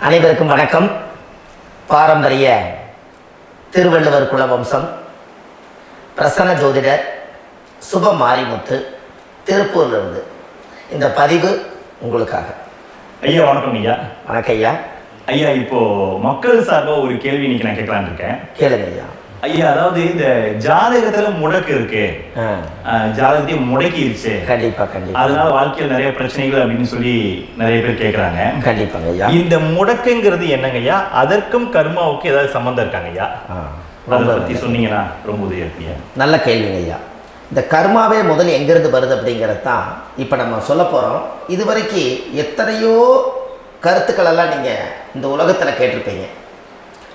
அனைவருக்கும் வணக்கம். பாரம்பரிய திருவள்ளுவர் குலவம்சம் பிரசன்ன ஜோதிடர் சுப மாரிமுத்து திருப்பூர்லேருந்து இந்த பதிவு உங்களுக்காக. ஐயா வணக்கம். ஐயா வணக்கம் ஐயா. ஐயா இப்போ மக்கள் சார்பாக ஒரு கேள்வி இன்னைக்கு நான் கேட்கலான்னு இருக்கேன். கேளுங்க ஐயா. ஐயா, அதாவது இந்த ஜாதகத்துல முடக்கு இருக்கு, ஜாதகத்தையும் முடக்கிருச்சு, கண்டிப்பா கண்டிப்பா, அதனால வாழ்க்கையில் நிறைய பிரச்சனைகள் அப்படின்னு சொல்லி நிறைய பேர் கேட்கறாங்க. கண்டிப்பாங்க ஐயா. இந்த முடக்குங்கிறது என்னங்க ஐயா? அதற்கும் கர்மாவுக்கு ஏதாவது சம்பந்தம் இருக்காங்க ஐயா? அதை பத்தி சொன்னீங்கன்னா ரொம்ப உதவியா இருக்கு. நல்ல கேள்விங்க ஐயா. இந்த கர்மாவே முதல் எங்கிருந்து வருது அப்படிங்கிறது தான் இப்போ நம்ம சொல்ல போகிறோம். இதுவரைக்கும் எத்தனையோ கருத்துக்கள் எல்லாம் நீங்கள் இந்த உலகத்தில் கேட்டிருப்பீங்க.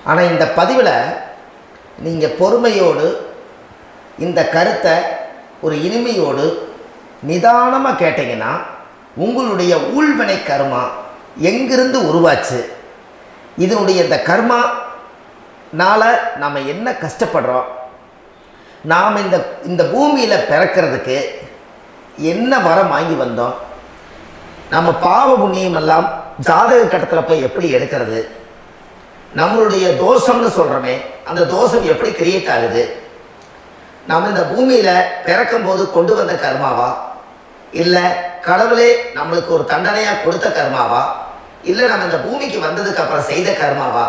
ஆனால் இந்த பதிவில் நீங்கள் பொறுமையோடு இந்த கருத்தை ஒரு இனிமையோடு நிதானமாக கேட்டிங்கன்னா உங்களுடைய ஊழ்வினை கர்மா எங்கிருந்து உருவாச்சு, இதனுடைய இந்த கர்மானால் நாம் என்ன கஷ்டப்படுறோம், நாம் இந்த பூமியில் பிறக்கிறதுக்கு என்ன வரம் வாங்கி வந்தோம், நம்ம பாவ புண்ணியம் எல்லாம் ஜாதக கட்டத்தில் போய் எப்படி எடுக்கிறது, நம்மளுடைய தோஷம்னு சொல்கிறோமே அந்த தோஷம் எப்படி கிரியேட் ஆகுது, நம்ம இந்த பூமியில் பிறக்கும் போது கொண்டு வந்த கர்மாவா, இல்லை கடவுளே நம்மளுக்கு ஒரு தண்டனையாக கொடுத்த கர்மாவா, இல்லை நம்ம இந்த பூமிக்கு வந்ததுக்கு அப்புறம் செய்த கர்மாவா,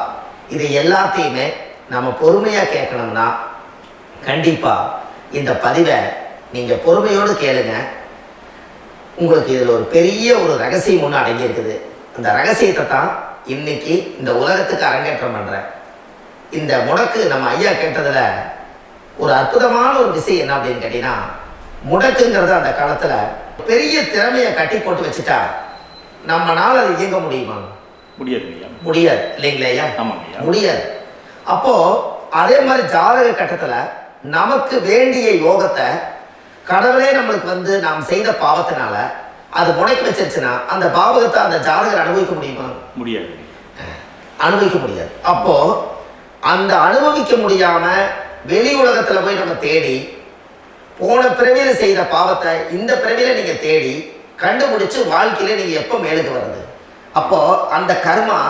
இது எல்லாத்தையுமே நம்ம பொறுமையாக கேட்கணும்னா கண்டிப்பாக இந்த பதிவை நீங்கள் பொறுமையோடு கேளுங்க. உங்களுக்கு இதில் ஒரு பெரிய ஒரு ரகசியம் ஒன்று அடங்கியிருக்குது. அந்த ரகசியத்தை தான் இன்னைக்கு இந்த உலகத்துக்கு அரங்கேற்றம் பண்ணுறேன். இந்த முடக்கு நம்ம ஐயா கேட்டதில் ஒரு அற்புதமான ஒரு விஷயம் என்ன அப்படின்னு கேட்டிங்கன்னா, முடக்குங்கிறது அந்த காலத்தில் பெரிய திறமையை கட்டி போட்டு வச்சுட்டா நம்மளால் அது இயங்க முடியுமா? முடியாது இல்லைங்களா ஐயா? முடியாது. அப்போது அதே மாதிரி ஜாதக கட்டத்தில் நமக்கு வேண்டிய யோகத்தை கடவுளே நம்மளுக்கு நாம் செய்த பாவத்தினால அது முடக்கி வச்சிருச்சுன்னா அந்த பாவகத்தை அந்த ஜாதகர் அனுபவிக்க முடியுமா? முடியாது, அனுபவிக்க முடியாது. அப்போ அந்த அனுபவிக்க முடியாம வெளி உலகத்துல போய் நம்ம தேடி போன பிறவியில செய்த பாவத்தை இந்த பிறவியில நீங்க தேடி கண்டுபிடிச்சு வாழ்க்கையில நீங்க எப்போ மேலுக்கு வருது? அப்போ அந்த கர்மா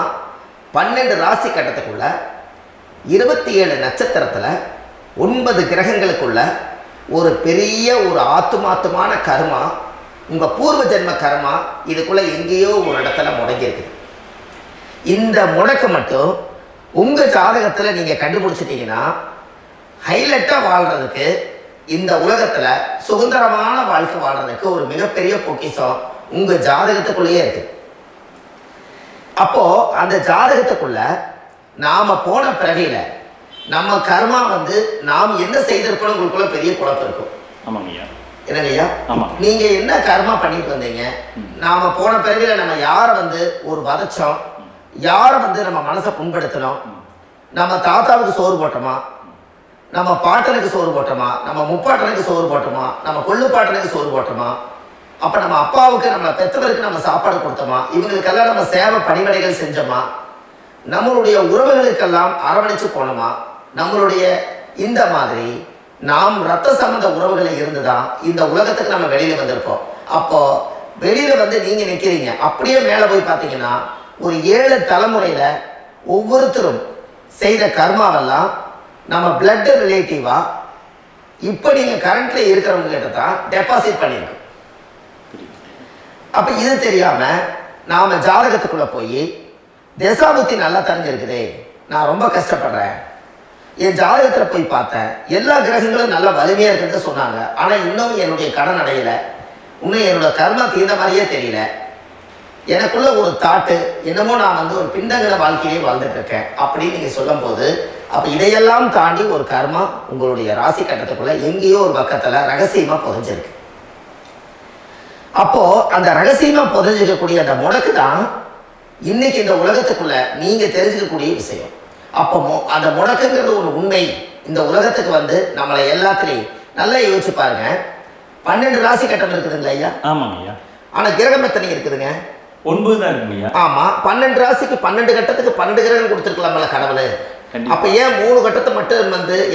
12 ராசி கட்டத்துக்குள்ள 27 நட்சத்திரத்துல 9 கிரகங்களுக்குள்ள ஒரு பெரிய ஒரு ஆத்துமாத்துமான கர்மா, உங்க பூர்வ ஜென்ம கர்மா இதுக்குள்ள எங்கேயோ ஒரு இடத்துல முடங்கி இருக்குது. இந்த முடக்க மட்டும் உங்க ஜாதகத்துல நீங்க கண்டுபிடிச்சிட்டீங்கன்னா ஹைலைட்டா வாழ்றதுக்கு, இந்த உலகத்துல சுதந்திரமான வாழ்க்கை வாழ்றதுக்கு ஒரு மிகப்பெரிய பொக்கிஷம் உங்க ஜாதகத்துக்குள்ளேயே இருக்கு. அப்போ அந்த ஜாதகத்துக்குள்ள நாம போன பிறவியில நம்ம கர்மா நாம் என்ன செய்திருக்கோம் உங்களுக்குள்ள பெரிய குழப்பம் இருக்கும். என்னங்கய்யா, நீங்க என்ன கர்மா பண்ணிட்டு வந்தீங்க, நாம போன பிறவில நம்ம யாரை ஒரு வதச்சோம், யாரை நம்ம மனசை புண்படுத்தணும், நம்ம தாத்தாவுக்கு சோறு போட்டோமா, நம்ம பாட்டனுக்கு சோறு போட்டோமா, நம்ம முப்பாட்டனுக்கு சோறு போட்டோமா, நம்ம கொள்ளு பாட்டனுக்கு சோறு போட்டோமா, அப்ப நம்ம அப்பாவுக்கு நம்ம பெற்றவருக்கு நம்ம சாப்பாடு கொடுத்தோமா, இவங்களுக்கெல்லாம் நம்ம சேவை பணிவடைகள் செஞ்சோமா, நம்மளுடைய உறவுகளுக்கெல்லாம் அரவணைச்சு போனோமா, நம்மளுடைய இந்த மாதிரி நாம் ரத்த சம்பந்த உறவுகளை இருந்துதான் இந்த உலகத்துக்கு நம்ம வெளியில வந்திருப்போம். அப்போ வெளியில நீங்க நிக்கிறீங்க, அப்படியே மேல போய் பார்த்தீங்கன்னா ஒரு 7 தலைமுறையில ஒவ்வொருத்தரும் செய்த கர்மாவெல்லாம் நம்ம பிளட் ரிலேட்டிவா இப்போ நீங்க கரண்ட்ல இருக்கிறவங்க கிட்ட தான் டெபாசிட் பண்ணிருக்கு. அப்ப இது தெரியாம நாம ஜாதகத்துக்குள்ள போய் தசாபுத்தி நல்லா தெரிஞ்சிருக்குதே, நான் ரொம்ப கஷ்டப்படுறேன், என் ஜாதகத்துல போய் பார்த்தேன் எல்லா கிரகங்களும் நல்ல வலிமையா இருக்குன்னு சொன்னாங்க, ஆனா இன்னும் என்னுடைய கடன் அடையல, இன்னும் என்னோட கர்மா தீர்ந்த மாதிரியே தெரியல, எனக்குள்ள ஒரு தாட்டு என்னமோ நான் ஒரு பிண்டங்கிற வாழ்க்கையிலே வாழ்ந்துட்டு இருக்கேன் அப்படின்னு நீங்க சொல்லும் போது, அப்ப இதையெல்லாம் தாண்டி ஒரு கர்மா உங்களுடைய ராசி கட்டத்துக்குள்ள எங்கேயோ ஒரு பக்கத்துல ரகசியமா புதைஞ்சிருக்கு. அப்போ அந்த ரகசியமா புதைஞ்சிருக்கக்கூடிய அந்த முடக்கு தான் இன்னைக்கு இந்த உலகத்துக்குள்ள நீங்க தெரிஞ்சுக்கக்கூடிய விஷயம். அப்போ அந்த முடக்குங்கிறது ஒரு உண்மை இந்த உலகத்துக்கு நம்மளை எல்லாத்துலேயும் நல்லா யோசிச்சு பாருங்க. 12 ராசி கட்டம் இருக்குதுங்களா ஐயா? ஆமாங்க ஐயா. ஆனா கிரகம் எத்தனை இருக்குதுங்க? 9 தான் இருக்குங்க. ஆமா, 12 ராசிக்கு 12 கட்டத்துக்கு 12 கிரகம் கொடுத்துருக்கலாம்ல கடவுள். அப்ப ஏன் 3 கட்டத்தை மட்டும்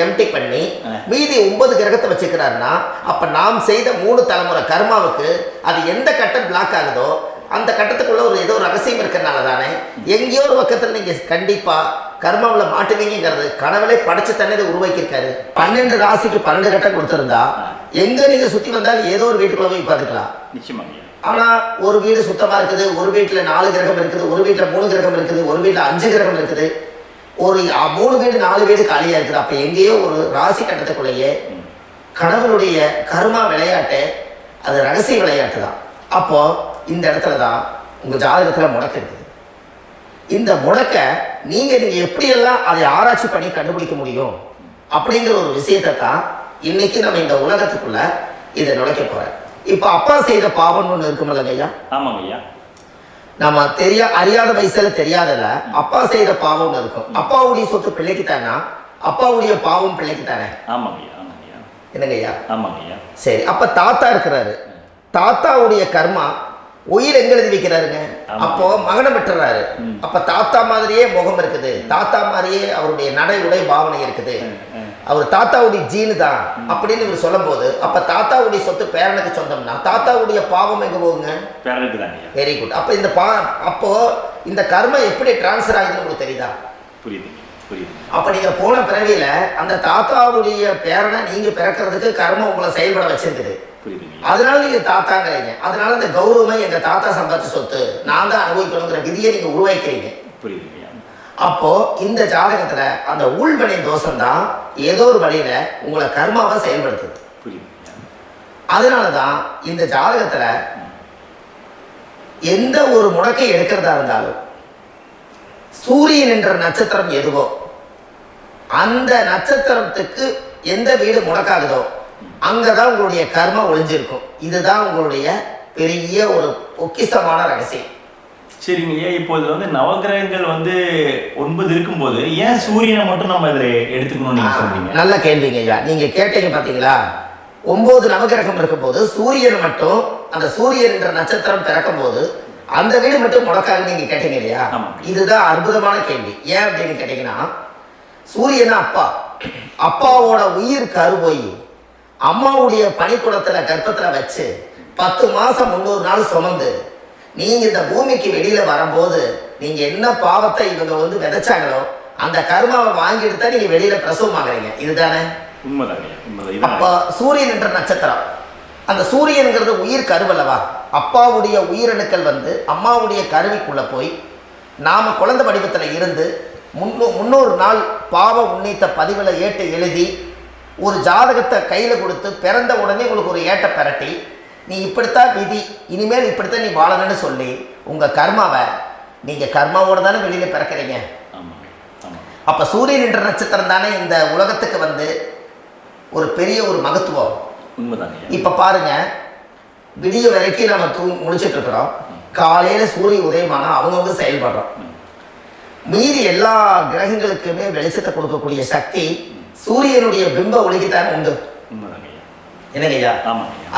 எம்டி பண்ணி மீதி 9 கிரகத்தை வச்சுக்கிறாருன்னா, அப்ப நாம் செய்த 3 தலைமுறை கர்மாவுக்கு அது எந்த கட்டம் பிளாக் ஆகுதோ அந்த கட்டத்துக்குள்ள ஒரு ஏதோ ஒரு ரகசியம் இருக்கிறனால தானே எங்கேயோ ஒரு பக்கத்தில் நீங்கள் கண்டிப்பாக கர்மாவில் மாட்டுவீங்கிறது கனவுலே படைச்சு தானே இதை உருவாக்கியிருக்காரு. 12 ராசிக்கு 12 கட்டம் கொடுத்துருந்தா எங்கே நீங்கள் சுற்றி வந்தாலும் ஏதோ ஒரு வீட்டுக்குள்ள போய் பார்த்துக்கலாம். நிச்சயமாங்க. ஆனால் ஒரு வீடு சுத்தமாக இருக்குது, ஒரு வீட்டில் 4 கிரகம் இருக்குது, ஒரு வீட்டில் 3 கிரகம் இருக்குது, ஒரு வீட்டில் 5 கிரகம் இருக்குது, ஒரு 3 வீடு 4 வீடு காலியாக இருக்குது. அப்போ எங்கேயோ ஒரு ராசி கட்டத்துக்குள்ளேயே கடவுளுடைய கர்மா விளையாட்டு, அது ரகசிய விளையாட்டு தான். அப்போ இந்த இடத்துல தான் உங்கள் ஜாதகத்தில் முடக்கு இருக்குது. இந்த முடக்க நீங்கள் எப்படியெல்லாம் அதை ஆராய்ச்சி பண்ணி கண்டுபிடிக்க முடியும் அப்படிங்கிற ஒரு விஷயத்தை தான் இன்னைக்கு நம்ம இந்த உலகத்துக்குள்ள இதை நுழைக்க போகிறேன். இப்போ அப்பா செய்த பாவம்னு ஒன்று இருக்குமில்ல ஐயா? ஆமாங்க ஐயா. நம்ம அறியாத வயசுல தெரியாதல அப்பா செய்த பாவம்னு இருக்கும். அப்பாவுடைய சொத்து பிள்ளைக்கு தானா, அப்பாவுடைய பாவம் பிள்ளைக்கு தானே? ஆமாங்க ஐயா. ஆமாங்க ஐயா. என்னங்க ஐயா? ஆமாங்க ஐயா. சரி, அப்ப தாத்தா இருக்கிறாரு, தாத்தாவுடைய கர்மா உயிர் எங்க எழுதி வைக்கிறாருங்க? அப்போ மகனை பெற்றுறாரு. அப்ப தாத்தா மாதிரியே முகம் இருக்குது, தாத்தா மாதிரியே அவருடைய நடை உடை பாவனை இருக்குது, அவர் தாத்தாவுடைய ஜீனு தான் அப்படின்னு இவர் சொல்லும் போது அப்ப தாத்தாவுடைய சொத்து பேரனுக்கு சொந்தம்னா தாத்தாவுடைய பாவம் எங்க போகுங்க? பேரனுக்கு தான். Very good. அப்ப இந்த அப்போ இந்த கர்ம எப்படி டிரான்ஸ்ஃபர் ஆகுதுன்னு உங்களுக்கு தெரியுதா? புரியுது புரியுது. அப்ப நீங்க போன பிறவியில அந்த தாத்தாவுடைய பேரனை நீங்க பிறக்கிறதுக்கு கர்மம் உங்களை செயல்பட வச்சிருக்குது. அதனால நீங்க தாத்தாங்கிறீங்க. அதனால இந்த கௌரவமே எங்க தாத்தா சம்பாதிச்ச சொத்து, நான் தான் அனுபவிக்கணுங்கிற விதியை நீங்க உருவாக்கிறீங்க. புரியுது. அப்போ இந்த ஜாதகத்துல அந்த உள்வினை தோஷம் தான் ஏதோ ஒரு வழியில உங்களை கர்மாவை செயல்படுத்துது. அதனாலதான் இந்த ஜாதகத்துல எந்த ஒரு முடக்கை எடுக்கிறதா இருந்தாலும் சூரியன் என்ற நட்சத்திரம் எதுவோ அந்த நட்சத்திரத்துக்கு எந்த வீடு முடக்காகுதோ அங்கதான் உங்களுடைய கர்மா ஒளிஞ்சிருக்கும். இதுதான் உங்களுடைய பெரிய ஒரு பொக்கிஷமான ரகசியம். சரிங்க ஐயா. இப்போ இது நவகிரகங்கள் 9 இருக்கும்போது ஏன் சூரியனை மட்டும் நம்ம இதில் எடுத்துக்கணும்னு நீங்க சொல்றீங்க? நல்ல கேள்விங்க ஐயா. நீங்க கேட்டீங்க பாத்தீங்களா, 9 நவகிரகம் இருக்கும்போது சூரியன் மட்டும், அந்த சூரியன் என்ற நட்சத்திரம் பிறக்கும் போது அந்த வீடு மட்டும் முடக்காக நீங்க கேட்டீங்க இல்லையா? இதுதான் அற்புதமான கேள்வி. ஏன் அப்படின்னு கேட்டீங்கன்னா, சூரியனா அப்பா, அப்பாவோட உயிர் கருவோய் அம்மாவுடைய பனிக்குடத்துல கர்ப்பத்துல வச்சு 10 மாசம் 300 நாள் சுமந்து நீங்க இந்த பூமிக்கு வெளியில வரும்போது நீங்க என்ன பாவத்தை இவங்க விதைச்சாங்களோ அந்த கர்மாவை வாங்கிட்டு தான் நீங்க வெளியில பிரசவம் ஆகுறீங்க. இதுதானே? அப்ப சூரியன் என்ற நட்சத்திரம், அந்த சூரியன்கிறது உயிர் கருவல்லவா? அப்பாவுடைய உயிரணுக்கள் அம்மாவுடைய கருவிக்குள்ள போய் நாம குழந்தை வடிவத்துல இருந்து 300 நாள் பாவ உன்னித்த பதிவுல ஏட்டு எழுதி ஒரு ஜாதகத்தை கையில கொடுத்து பிறந்த உடனே உங்களுக்கு ஒரு ஏட்டை பெரட்டி நீ இப்படித்தான் விதி, இனிமேல் இப்படித்தான் நீ வாழணும்னு சொல்லி உங்க கர்மாவை நீங்க கர்மாவோட தானே வெளியில பிறக்கிறீங்க. அப்ப சூரியன் என்ற நட்சத்திரம் தானே இந்த உலகத்துக்கு ஒரு பெரிய ஒரு மகத்துவம். இப்ப பாருங்க, விடிய வரைக்கும் நம்ம முடிச்சுட்டு இருக்கிறோம். காலையில சூரிய உதயமானா அவங்கவுங்க செயல்படுறோம். மீறி எல்லா கிரகங்களுக்குமே வெளிச்சத்தை கொடுக்கக்கூடிய சக்தி சூரியனுடைய பிம்ப ஒளிக்குத்தான் உண்டு. என்னங்கய்யா?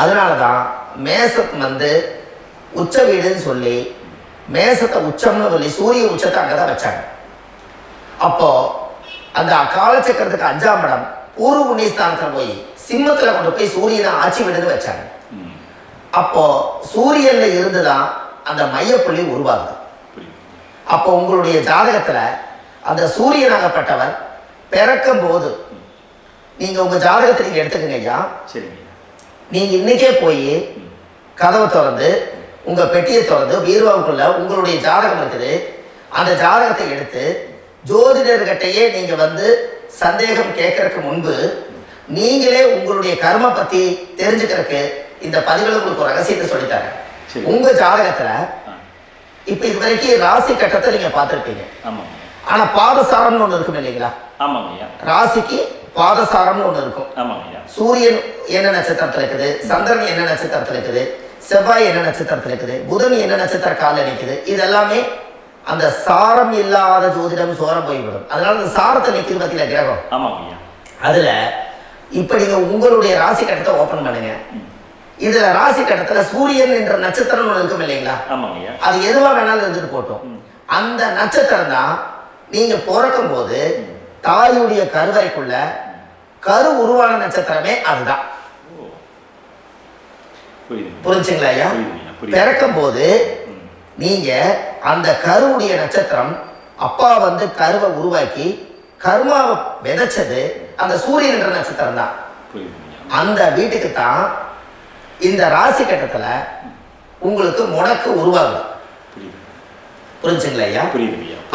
அதனாலதான் மேசம் உச்ச வீடுன்னு சொல்லி மேசத்தை உச்சம்னு சொல்லி சூரிய உச்சத்தை அங்கதான் வச்சாங்க. அப்போ அந்த காலச்சக்கரத்துக்கு 5ஆம் இடம் பூர்வ புண்ணியஸ்தானத்துல போய் சிம்மத்துல கொண்டு போய் சூரியனை ஆட்சி விடுன்னு வச்சாங்க. அப்போ சூரியன்ல இருந்துதான் அந்த மையப்புள்ளி உருவாகுது. அப்போ உங்களுடைய ஜாதகத்துல அந்த சூரியனாகப்பட்டவர் பிறக்கும் போது நீங்க உங்க ஜாதகத்தை நீங்க எடுத்துக்கங்க ஐயா. நீங்க இன்னைக்கே போய் கதவை திறந்து உங்க பெட்டியை திறந்து பீர்வாவுக்குள்ள உங்களுடைய ஜாதகம் இருக்குது, அந்த ஜாதகத்தை எடுத்து ஜோதிடர்கிட்டையே நீங்க சந்தேகம் கேட்கறதுக்கு முன்பு நீங்களே உங்களுடைய கர்ம பத்தி தெரிஞ்சுக்கிறதுக்கு இந்த பதிவுல உங்களுக்கு ஒரு ரகசியத்தை சொல்லித்தரேன். உங்க ஜாதகத்துல இப்ப இது வரைக்கும் ராசி கட்டத்தை நீங்க பார்த்திருப்பீங்க. ஆனா பாதசாரம்னு ஒண்ணு இருக்கும் இல்லைங்களா? ராசிக்கு பாதசாரம்னு ஒண்ணு இருக்கும். சூரியன் என்ன நட்சத்திரத்துல இருக்குது, சந்திரன் என்ன நட்சத்திரத்துல இருக்குது, செவ்வாய் என்ன நட்சத்திரத்துல இருக்குது, புதன் என்ன நட்சத்திர கால நிற்குது, இது எல்லாமே அந்த சாரம் இல்லாத ஜோதிடம் சோரம் போய்விடும். அதனால அந்த சாரத்தை நிற்கிறது பத்தியில கிரகம். அதுல இப்ப நீங்க உங்களுடைய ராசி கட்டத்தை ஓபன் பண்ணுங்க. இதுல ராசி கட்டத்துல சூரியன் என்ற நட்சத்திரம் ஒண்ணு இருக்கும் இல்லைங்களா? அது எதுவா வேணாலும் இருந்துட்டு போட்டோம். அந்த நட்சத்திரம் தான் நீங்க பிறக்கும் போது தாயுடைய கருவறைக்குள்ள கரு உருவான நட்சத்திரமே அதுதான். புரிஞ்சுங்களா ஐயா? பிறக்கும் போது நீங்கள் அந்த கருவுடைய நட்சத்திரம் அப்பா வந்து கருவை உருவாக்கி கர்மாவை விதைச்சது அந்த சூரியன் என்ற நட்சத்திரம் தான். அந்த வீட்டுக்கு தான் இந்த ராசி கட்டத்தில் உங்களுக்கு முடக்கு உருவாகுது. புரிஞ்சுங்களா ஐயா?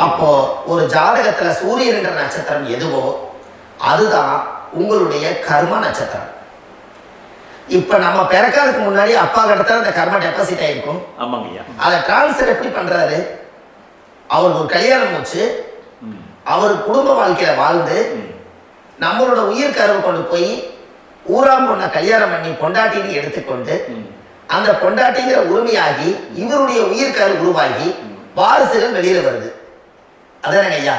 அப்போ ஒரு ஜாதகத்துல சூரியன் என்ற நட்சத்திரம் எதுவோ அதுதான் உங்களுடைய கர்ம நட்சத்திரம். இப்ப நம்ம பிறக்கிறதுக்கு முன்னாடி அப்பா கிட்ட அந்த கர்ம டெபாசிட் ஆயிருக்கும். அதை டிரான்ஸ்ஃபர் எப்படி பண்றாரு? அவர் ஒரு கல்யாணம் வச்சு அவர் குடும்ப வாழ்க்கையில வாழ்ந்து நம்மளோட உயிர் கருவை கொண்டு போய் ஊராம் பொண்ண கல்யாணம் பண்ணி பொண்டாட்டின்னு எடுத்துக்கொண்டு அந்த பொண்டாட்டிங்கிற உரிமையாகி இவருடைய உயிர் கரு உருவாகி வாரிசுகள் வெளியில வருது. அதானே ஐயா?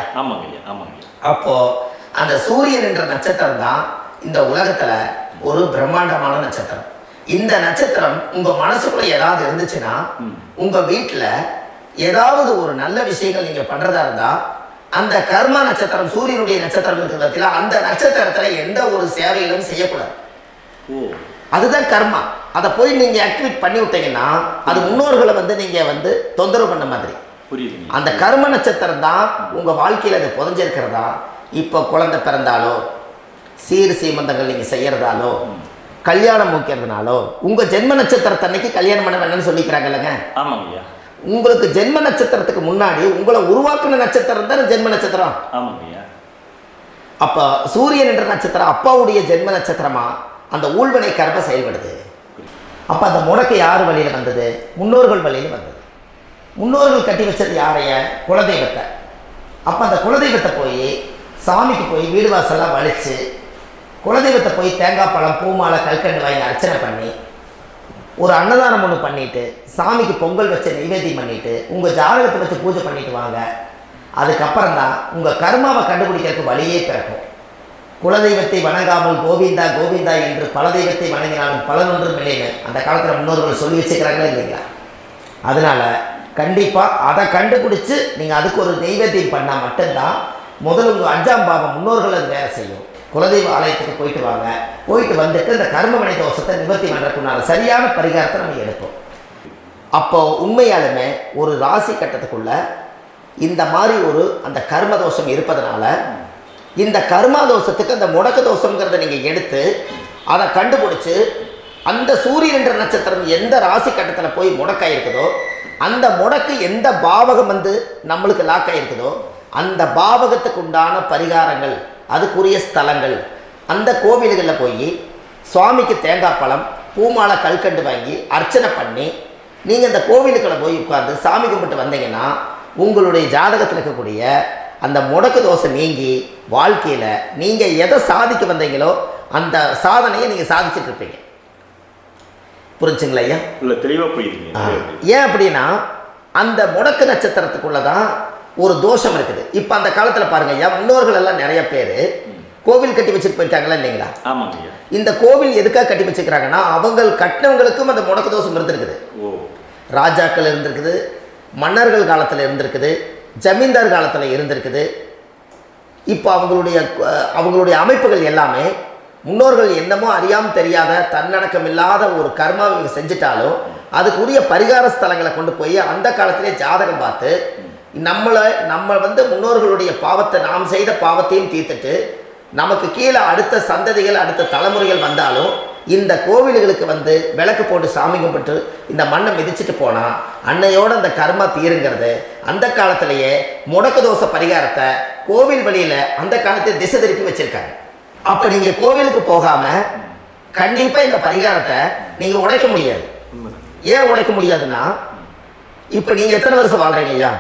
அப்போ அந்த சூரியன் என்ற நட்சத்திரம் தான் இந்த உலகத்துல ஒரு பிரம்மாண்டமான நட்சத்திரம். இந்த நட்சத்திரம் உங்க மனசுக்குள்ள ஏதாவது இருந்துச்சுன்னா உங்க வீட்டுல ஏதாவது ஒரு நல்ல விஷயங்கள் நீங்க பண்றதா இருந்தா அந்த கர்ம நட்சத்திரம் சூரியனுடைய நட்சத்திரம் இருக்கிறதுல அந்த நட்சத்திரத்துல எந்த ஒரு சேவைகளும் செய்யக்கூடாது. அதுதான் கர்மா. அதை போய் நீங்க ஆக்டிவேட் பண்ணி விட்டீங்கன்னா அது முன்னோர்களை வந்து நீங்க வந்து தொந்தரவு பண்ண மாதிரி. அந்த கர்ம நட்சத்திரம் தான் உங்க வாழ்க்கையில அது புதஞ்சிருக்கிறதா. இப்போ குழந்தை பிறந்தாலோ சீர் சீமந்தங்கள் நீங்க செய்யறதாலோ கல்யாணம் முக்கிறதுனாலோ உங்க ஜென்ம நட்சத்திரத்தன்னைக்கு கல்யாணம் பண்ண வேணும்னு சொல்லிக்கிறாங்க இல்லைங்க? உங்களுக்கு ஜென்ம நட்சத்திரத்துக்கு முன்னாடி உங்களை உருவாக்குன நட்சத்திரம் தான் ஜென்ம நட்சத்திரம். அப்ப சூரியன் என்ற நட்சத்திரம் அப்பாவுடைய ஜென்ம நட்சத்திரமா அந்த ஊழ்வினை கர்ம செயல்படுது. அப்ப அந்த முடக்கு யார் வழியில வந்தது? முன்னோர்கள் வழியில வந்தது. முன்னோர்கள் கட்டி வச்சது யாரைய? குலதெய்வத்தை. அப்ப அந்த குலதெய்வத்தை போய் சாமிக்கு போய் வீடு வாசலாம் வலிச்சு குலதெய்வத்தை போய் தேங்காய் பழம் பூமாலை கல்கண்டு வாங்கி அர்ச்சனை பண்ணி ஒரு அன்னதானம் ஒன்று பண்ணிட்டு சாமிக்கு பொங்கல் வச்ச நைவேத்தியம் பண்ணிட்டு உங்க ஜாதகத்தை வச்சு பூஜை பண்ணிட்டு வாங்க. அதுக்கப்புறம் தான் உங்க கர்மாவை கண்டுபிடிக்கிறதுக்கு வழியே பிறக்கும். குலதெய்வத்தை வணங்காமல் கோவிந்தா கோவிந்தா என்று பல தெய்வத்தை வணங்கினாலும் பலனொன்றும் இல்லைன்னு அந்த காலத்தில் முன்னோர்கள் சொல்லி வச்சுக்கிறாங்களே இல்லைங்களா? அதனால கண்டிப்பாக அதை கண்டுபிடிச்சு நீங்கள் அதுக்கு ஒரு நைவேத்தியம் பண்ணால் மட்டும்தான் முதல்ல உங்கள் 5ஆம் பாவம் முன்னோர்கள் அது வேலை செய்யும். குலதெய்வ ஆலயத்துக்கு போயிட்டு வாங்க. போயிட்டு வந்துட்டு இந்த கர்மவினை தோஷத்தை நிவர்த்தி பண்ணுறதுக்குனால சரியான பரிகாரத்தை நம்ம எடுப்போம். அப்போ உண்மையாலுமே ஒரு ராசி கட்டத்துக்குள்ள இந்த மாதிரி ஒரு அந்த கர்ம தோஷம் இருப்பதனால இந்த கர்மா தோஷத்துக்கு அந்த முடக்க தோஷங்கிறத நீங்கள் எடுத்து அதை கண்டுபிடிச்சு அந்த சூரியன் என்ற நட்சத்திரம் எந்த ராசி கட்டத்தில் போய் முடக்காயிருக்குதோ அந்த முடக்கு எந்த பாவகம் வந்து நம்மளுக்கு லாக் ஆகிருக்குதோ அந்த பாவகத்துக்கு உண்டான பரிகாரங்கள் அதுக்குரிய ஸ்தலங்கள் அந்த கோவில்களில் போய் சுவாமிக்கு தேங்காய் பழம் பூமாலை கல்கண்டு வாங்கி அர்ச்சனை பண்ணி நீங்கள் அந்த கோவிலுக்குள்ள போய் உட்கார்ந்து சாமி கும்பிட்டு வந்தீங்கன்னா உங்களுடைய ஜாதகத்தில் இருக்கக்கூடிய அந்த முடக்கு தோசை நீங்கி வாழ்க்கையில் நீங்கள் எதை சாதிக்க வந்தீங்களோ அந்த சாதனையை நீங்கள் சாதிச்சுட்டு இருப்பீங்க. புரிஞ்சுங்களா ஐயா? இல்லை, தெளிவாக புரியுதுங்க. ஏன் அப்படின்னா அந்த முடக்கு நட்சத்திரத்துக்குள்ள தான் ஒரு தோஷம் இருக்குது. இப்போ அந்த காலத்தில் பாருங்க ஐயா, முன்னோர்கள் எல்லாம் நிறைய பேர் கோவில் கட்டி வச்சுட்டு போயிருக்காங்களா இல்லைங்களா? ஆமாங்க. இந்த கோவில் எதுக்காக கட்டி வச்சுக்கிறாங்கன்னா அவங்க கட்டினவங்களுக்கும் அந்த முடக்கு தோஷம் இருந்திருக்குது. ராஜாக்கள் இருந்திருக்குது, மன்னர்கள் காலத்தில் இருந்திருக்குது, ஜமீன்தார் காலத்தில் இருந்திருக்குது. இப்போ அவங்களுடைய அமைப்புகள் எல்லாமே முன்னோர்கள் என்னமோ அறியாமல் தெரியாத தன்னடக்கம் இல்லாத ஒரு கர்மாவை செஞ்சுட்டாலும் அதுக்குரிய பரிகார ஸ்தலங்களை கொண்டு போய் அந்த காலத்திலே ஜாதகம் பார்த்து நம்ம வந்து முன்னோர்களுடைய பாவத்தை நாம் செய்த பாவத்தையும் தீர்த்துட்டு நமக்கு கீழே அடுத்த சந்ததிகள் அடுத்த தலைமுறைகள் வந்தாலும் இந்த கோவில்களுக்கு வந்து விளக்கு போட்டு சாமி கும்பிட்டு இந்த மண்ணை மிதிச்சுட்டு போனால் அன்னையோட அந்த கர்மா தீருங்கிறது அந்த காலத்திலேயே முடக்கு தோச பரிகாரத்தை கோவில் வழியில் அந்த காலத்தில் திசை திருப்பி வச்சுருக்காங்க. அப்போ நீங்கள் கோவிலுக்கு போகாமல் கண்டிப்பாக இந்த பரிகாரத்தை நீங்கள் உடைக்க முடியாது. ஏன் உடைக்க முடியாதுன்னா இப்போ நீங்கள் எத்தனை வருஷம் வாழ்கிறீங்க ஐயா?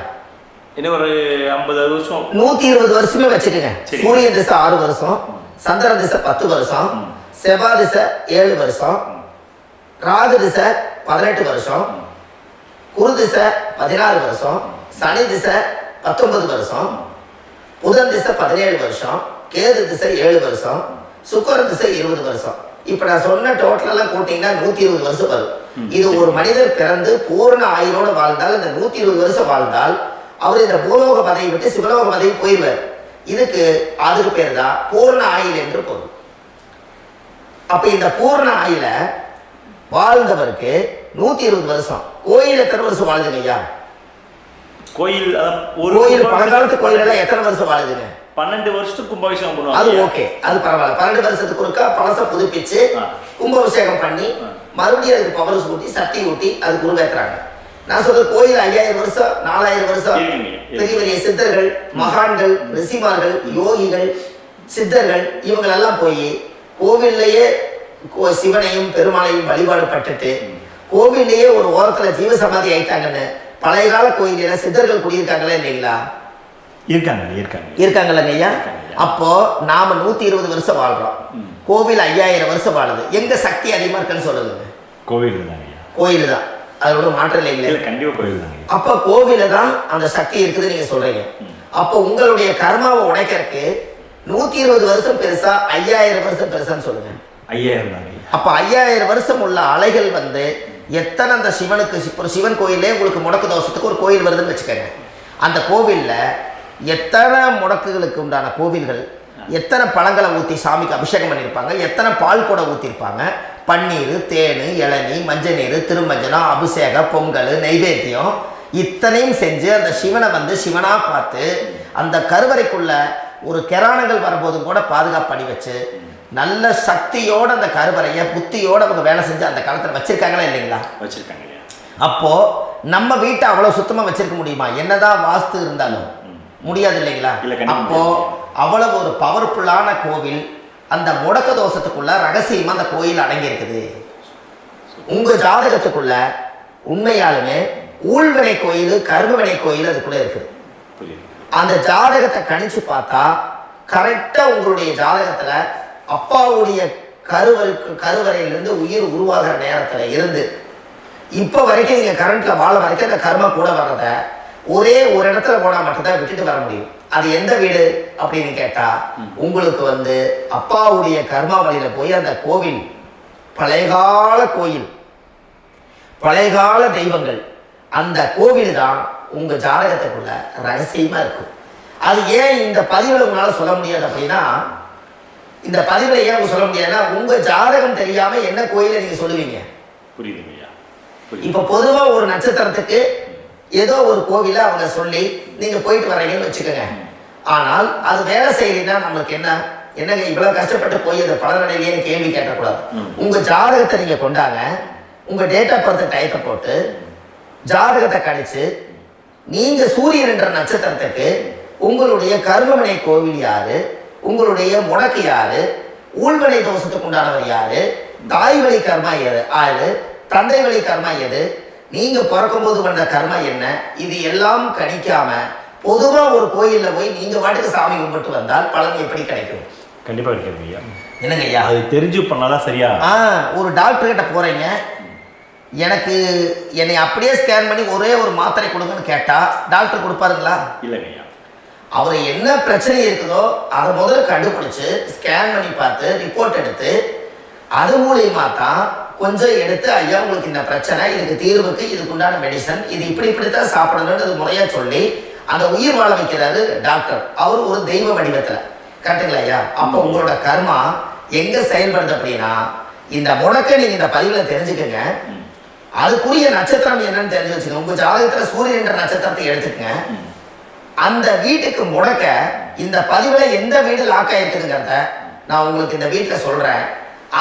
இன்னும் ஒரு 50 வருஷம் 120 வருஷமே வச்சுக்கோங்க. சூரிய திசை 6 வருஷம், சந்திர திசை 10 வருஷம், செவ்வாய் திசை 7 வருஷம், ராகு திசை 18 வருஷம், குரு திசை 16 வருஷம், சனி திசை 19 வருஷம், புதன் திசை 17 வருஷம், கேது திசை 7 வருஷம், சுக்கிர திசை 20 வருஷம். இப்போ நான் சொன்ன டோட்டலெல்லாம் கூட்டிங்கன்னா 120 வருஷம் வரும். இது ஒரு மனிதர் பிறந்து பூர்ண ஆயுளோடு வாழ்ந்தால் இந்த 120 வருஷம் வாழ்ந்தால் அவர் இந்த பூலோக பதவி விட்டு சிவலோக பதவி போயிடுவார். அதுக்கு பேர் தான் பூர்ண ஆயுள் என்று பொருள். அப்ப இந்த பூர்ண ஆயுள வாழ்ந்தவருக்கு 120 வருஷம். கோயில் எத்தனை வருஷம் வாழ்ந்துங்க ஐயா? கோயில் ஒரு கோயில் பழங்காலத்து கோயில் எல்லாம் எத்தனை வருஷம் வாழுதுங்க? 12 வருஷத்துக்கு கும்பாபிஷேகம் பண்ணுவாங்க. அது ஓகே, அது பரவாயில்ல. 12 வருஷத்துக்கு ஒருக்கா பழச புதுப்பிச்சு கும்பாபிஷேகம் பண்ணி மறுபடியும் அதுக்கு பவர் ஊட்டி சக்தி ஊட்டி அதுக்கு உருவேற்றுறாங்க. நான் சொல்றது கோயில் 5000 வருஷம் 4000 வருஷம் பெரிய பெரிய சித்தர்கள், மகான்கள், ரிஷிமார்கள், யோகிகள், சித்தர்கள் இவங்களெல்லாம் போய் கோவில்லையே சிவனையும் பெருமாளையும் வழிபாடு பட்டுட்டு கோவில்லையே ஒரு ஓரத்துல ஜீவசமாதி ஆயிட்டாங்கன்னு பழைய கால கோயில சித்தர்கள் குடியிருக்காங்களா இல்லைங்களா? இருக்காங்கல்லங்க ஐயா. அப்போ நாம 120 வருஷம் வாழ்றோம், கோவில் 5000 வருஷம் வாழுது. எங்க சக்தி அதிகமா இருக்குன்னு சொல்லுங்க? கோயில் தான், அதோட மாற்றம் இல்லைங்களே. அப்ப கோவில தான் அந்த சக்தி இருக்குது நீங்க சொல்றீங்க. அப்போ உங்களுடைய கர்மாவை உடைக்கிறதுக்கு 120 வருஷம் பெருசா 5000 வருஷம் பெருசான்னு சொல்லுங்க? 5000 தான். அப்ப 5000 வருஷம் உள்ள அலைகள் வந்து எத்தனை அந்த சிவனுக்கு ஒரு சிவன் கோயிலே உங்களுக்கு முடக்கு தோஷத்துக்கு ஒரு கோயில் வருதுன்னு வச்சுக்கோங்க. அந்த கோவில்ல எத்தனை முடக்குகளுக்கு உண்டான கோவில்கள், எத்தனை பழங்களை ஊற்றி சாமிக்கு அபிஷேகம் பண்ணியிருப்பாங்க, எத்தனை பால் கூட ஊற்றிருப்பாங்க, பன்னீர், தேன், இளநீ, மஞ்சள் நீர், திருமஞ்சனம், அபிஷேகம், பொங்கல், நைவேத்தியம் இத்தனையும் செஞ்சு அந்த சிவனை வந்து சிவனாக பார்த்து அந்த கருவறைக்குள்ள ஒரு கிராணங்கள் வரும்போதும் கூட பாதுகாப்பு பண்ணி வச்சு நல்ல சக்தியோட அந்த கருவறையை புத்தியோட அவங்க வேலை செஞ்சு அந்த காலத்தில் வச்சிருக்காங்களா இல்லைங்களா? வச்சிருக்காங்க. அப்போ நம்ம வீட்டை அவ்வளோ சுத்தமாக வச்சிருக்க முடியுமா? என்னதான் வாஸ்து இருந்தாலும் முடியாது இல்லைங்களா? அப்போ அவ்வளவு ஒரு பவர்ஃபுல்லான கோவில் அந்த முடக்க தோஷத்துக்குள்ள ரகசியமா அந்த கோயில் அடங்கி இருக்குது. உங்க ஜாதகத்துக்குள்ள உண்மையாலுமே ஊழ்வினை கோயில், கர்மவினை கோயில் அதுக்குள்ள இருக்குது. அந்த ஜாதகத்தை கணிச்சு பார்த்தா கரெக்டா உங்களுடைய ஜாதகத்துல அப்பாவுடைய கருவறையிலிருந்து உயிர் உருவாகிற நேரத்துல இருந்து இப்ப வரைக்கும் நீங்க கரண்ட்ல வாழ வரைக்கும் அந்த கர்ம கூட வர்றத ஒரே ஒரு இடத்துல போனா மட்டும்தான் விட்டுட்டு வர முடியும். அது எந்த வீடு அப்படின்னு கேட்டா உங்களுக்கு வந்து அப்பாவுடைய கர்மாவளியில போய் அந்த கோவில் பழையகால கோயில், பழையகால தெய்வங்கள், அந்த கோவில் தான் உங்க ஜாதகத்துக்குள்ள ரகசியமா இருக்கும். அது ஏன் இந்த பதிவுல உங்களால சொல்ல முடியாது அப்படின்னா, இந்த பதிவுல ஏன் சொல்ல முடியாதுன்னா உங்க ஜாதகம் தெரியாம என்ன கோயிலை நீங்க சொல்லுவீங்க? புரியுதுங்கய்யா. இப்ப பொதுவா ஒரு நட்சத்திரத்துக்கு ஏதோ ஒரு கோவில அவங்க சொல்லி நீங்க போயிட்டு வரீங்கன்னு வச்சுக்கோங்க. ஆனால் அது வேலை செய்யலைன்னா நம்மளுக்கு என்னங்க இவ்வளவு கஷ்டப்பட்டு போய் அந்த பலனடையிலேயே கேள்வி கேட்டக்கூடாது. உங்க ஜாதகத்தை நீங்க கொண்டாங்க, உங்க டேட் ஆஃப் பர்த் டயத்தை போட்டு ஜாதகத்தை கணிச்சு நீங்க சூரியன் என்ற நட்சத்திரத்துக்கு உங்களுடைய கர்மவினை கோவில் யாரு, உங்களுடைய முடக்கு யாரு, ஊழ்வினை தோஷத்துக்கு உண்டானவர் யாரு, தாய் வழி கர்மா யாரு, தந்தை வழி கர்மா எது, நீங்க பிறக்கும் போது வந்த கர்மா என்ன, இது எல்லாம் கணிக்காம பொதுவா ஒரு கோயில்ல போய் நீங்க பாட்டுக்கு சாமி கும்பிட்டு வந்தால் பலன் எப்படி கிடைக்கும்? கண்டிப்பா கிடைக்கும் ஐயா. என்னங்க ஐயா, அது தெரிஞ்சு பண்ணாதான் சரியா? ஒரு டாக்டர் கிட்ட போறீங்க, எனக்கு என்னை அப்படியே ஸ்கேன் பண்ணி ஒரே ஒரு மாத்திரை கொடுங்கன்னு கேட்டா டாக்டர் கொடுப்பாருங்களா? இல்லைங்க ஐயா. அவர் என்ன பிரச்சனை இருக்குதோ அதை முதல்ல கண்டுபிடிச்சு ஸ்கேன் பண்ணி பார்த்து ரிப்போர்ட் எடுத்து அது மூலியமா தான் கொஞ்சம் எடுத்து ஐயா உங்களுக்கு இந்த பிரச்சனை, இதுக்கு தீர்வுக்கு இதுக்குண்டான மெடிசன், இது இப்படித்தான் சாப்பிடணும்னு முறையா சொல்லி அந்த உயிர் வாழ வைக்கிறாரு டாக்டர். அவர் ஒரு தெய்வ வடிவத்துல. கரெக்டுங்களா ஐயா? அப்போ உங்களோட கர்மா எங்க செயல்படுது அப்படின்னா இந்த முடக்க நீங்க இந்த பதிவுல தெரிஞ்சுக்கங்க. அதுக்குரிய நட்சத்திரம் என்னன்னு தெரிஞ்சு வச்சுக்கோங்க. உங்க ஜாதகத்துல சூரியன் என்ற நட்சத்திரத்தை எடுத்துக்கங்க. அந்த வீட்டுக்கு முடக்க இந்த பதிவுல எந்த வீடு லாக் ஆயிருக்குதுங்கிறத நான் உங்களுக்கு இந்த வீட்டுல சொல்றேன்.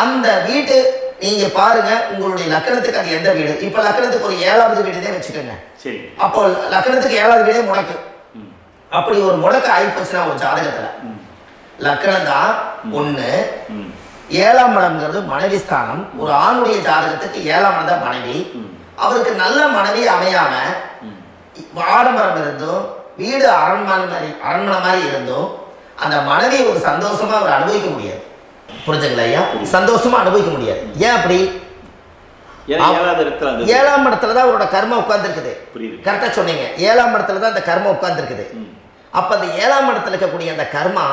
அந்த வீட்டு நீங்க பாருங்க, உங்களுடைய லக்கணத்துக்கு அது எந்த வீடு. இப்ப லக்கணத்துக்கு ஒரு 7வது வீடுனே வச்சுக்கோங்க. அப்போ லக்கணத்துக்கு 7வது வீடே முடக்கு. அப்படி ஒரு முடக்க ஆயிப்போச்சுன்னா ஒரு ஜாதகத்துல லக்கணம் தான் 1, 7ஆம் இடம்ங்கிறது மனைவி ஸ்தானம். ஒரு ஆணுடைய ஜாதகத்துக்கு 7ஆம் இடம் தான் மனைவி. அவருக்கு நல்ல மனைவி அமையாம ஆடம்பரம் இருந்தும் வீடு அரண்மனை மாதிரி இருந்தும் அந்த மனைவி ஒரு சந்தோஷமா அவர் அனுபவிக்க முடியாது. புரிஞ்சுங்களா ஐயா? சந்தோஷமா அனுபவிக்க முடியாது. ஏன் அப்படி? 7ஆம் இடத்துல தான் அவரோட கர்மம் உட்கார்ந்து இருக்குது. கரெக்டா சொன்னீங்க. 7ஆம் இடத்துல தான் அந்த கர்மம் உட்கார்ந்து இருக்குது. அப்ப அந்த 7ஆம் இடத்துல இருக்கக்கூடிய அந்த கர்மா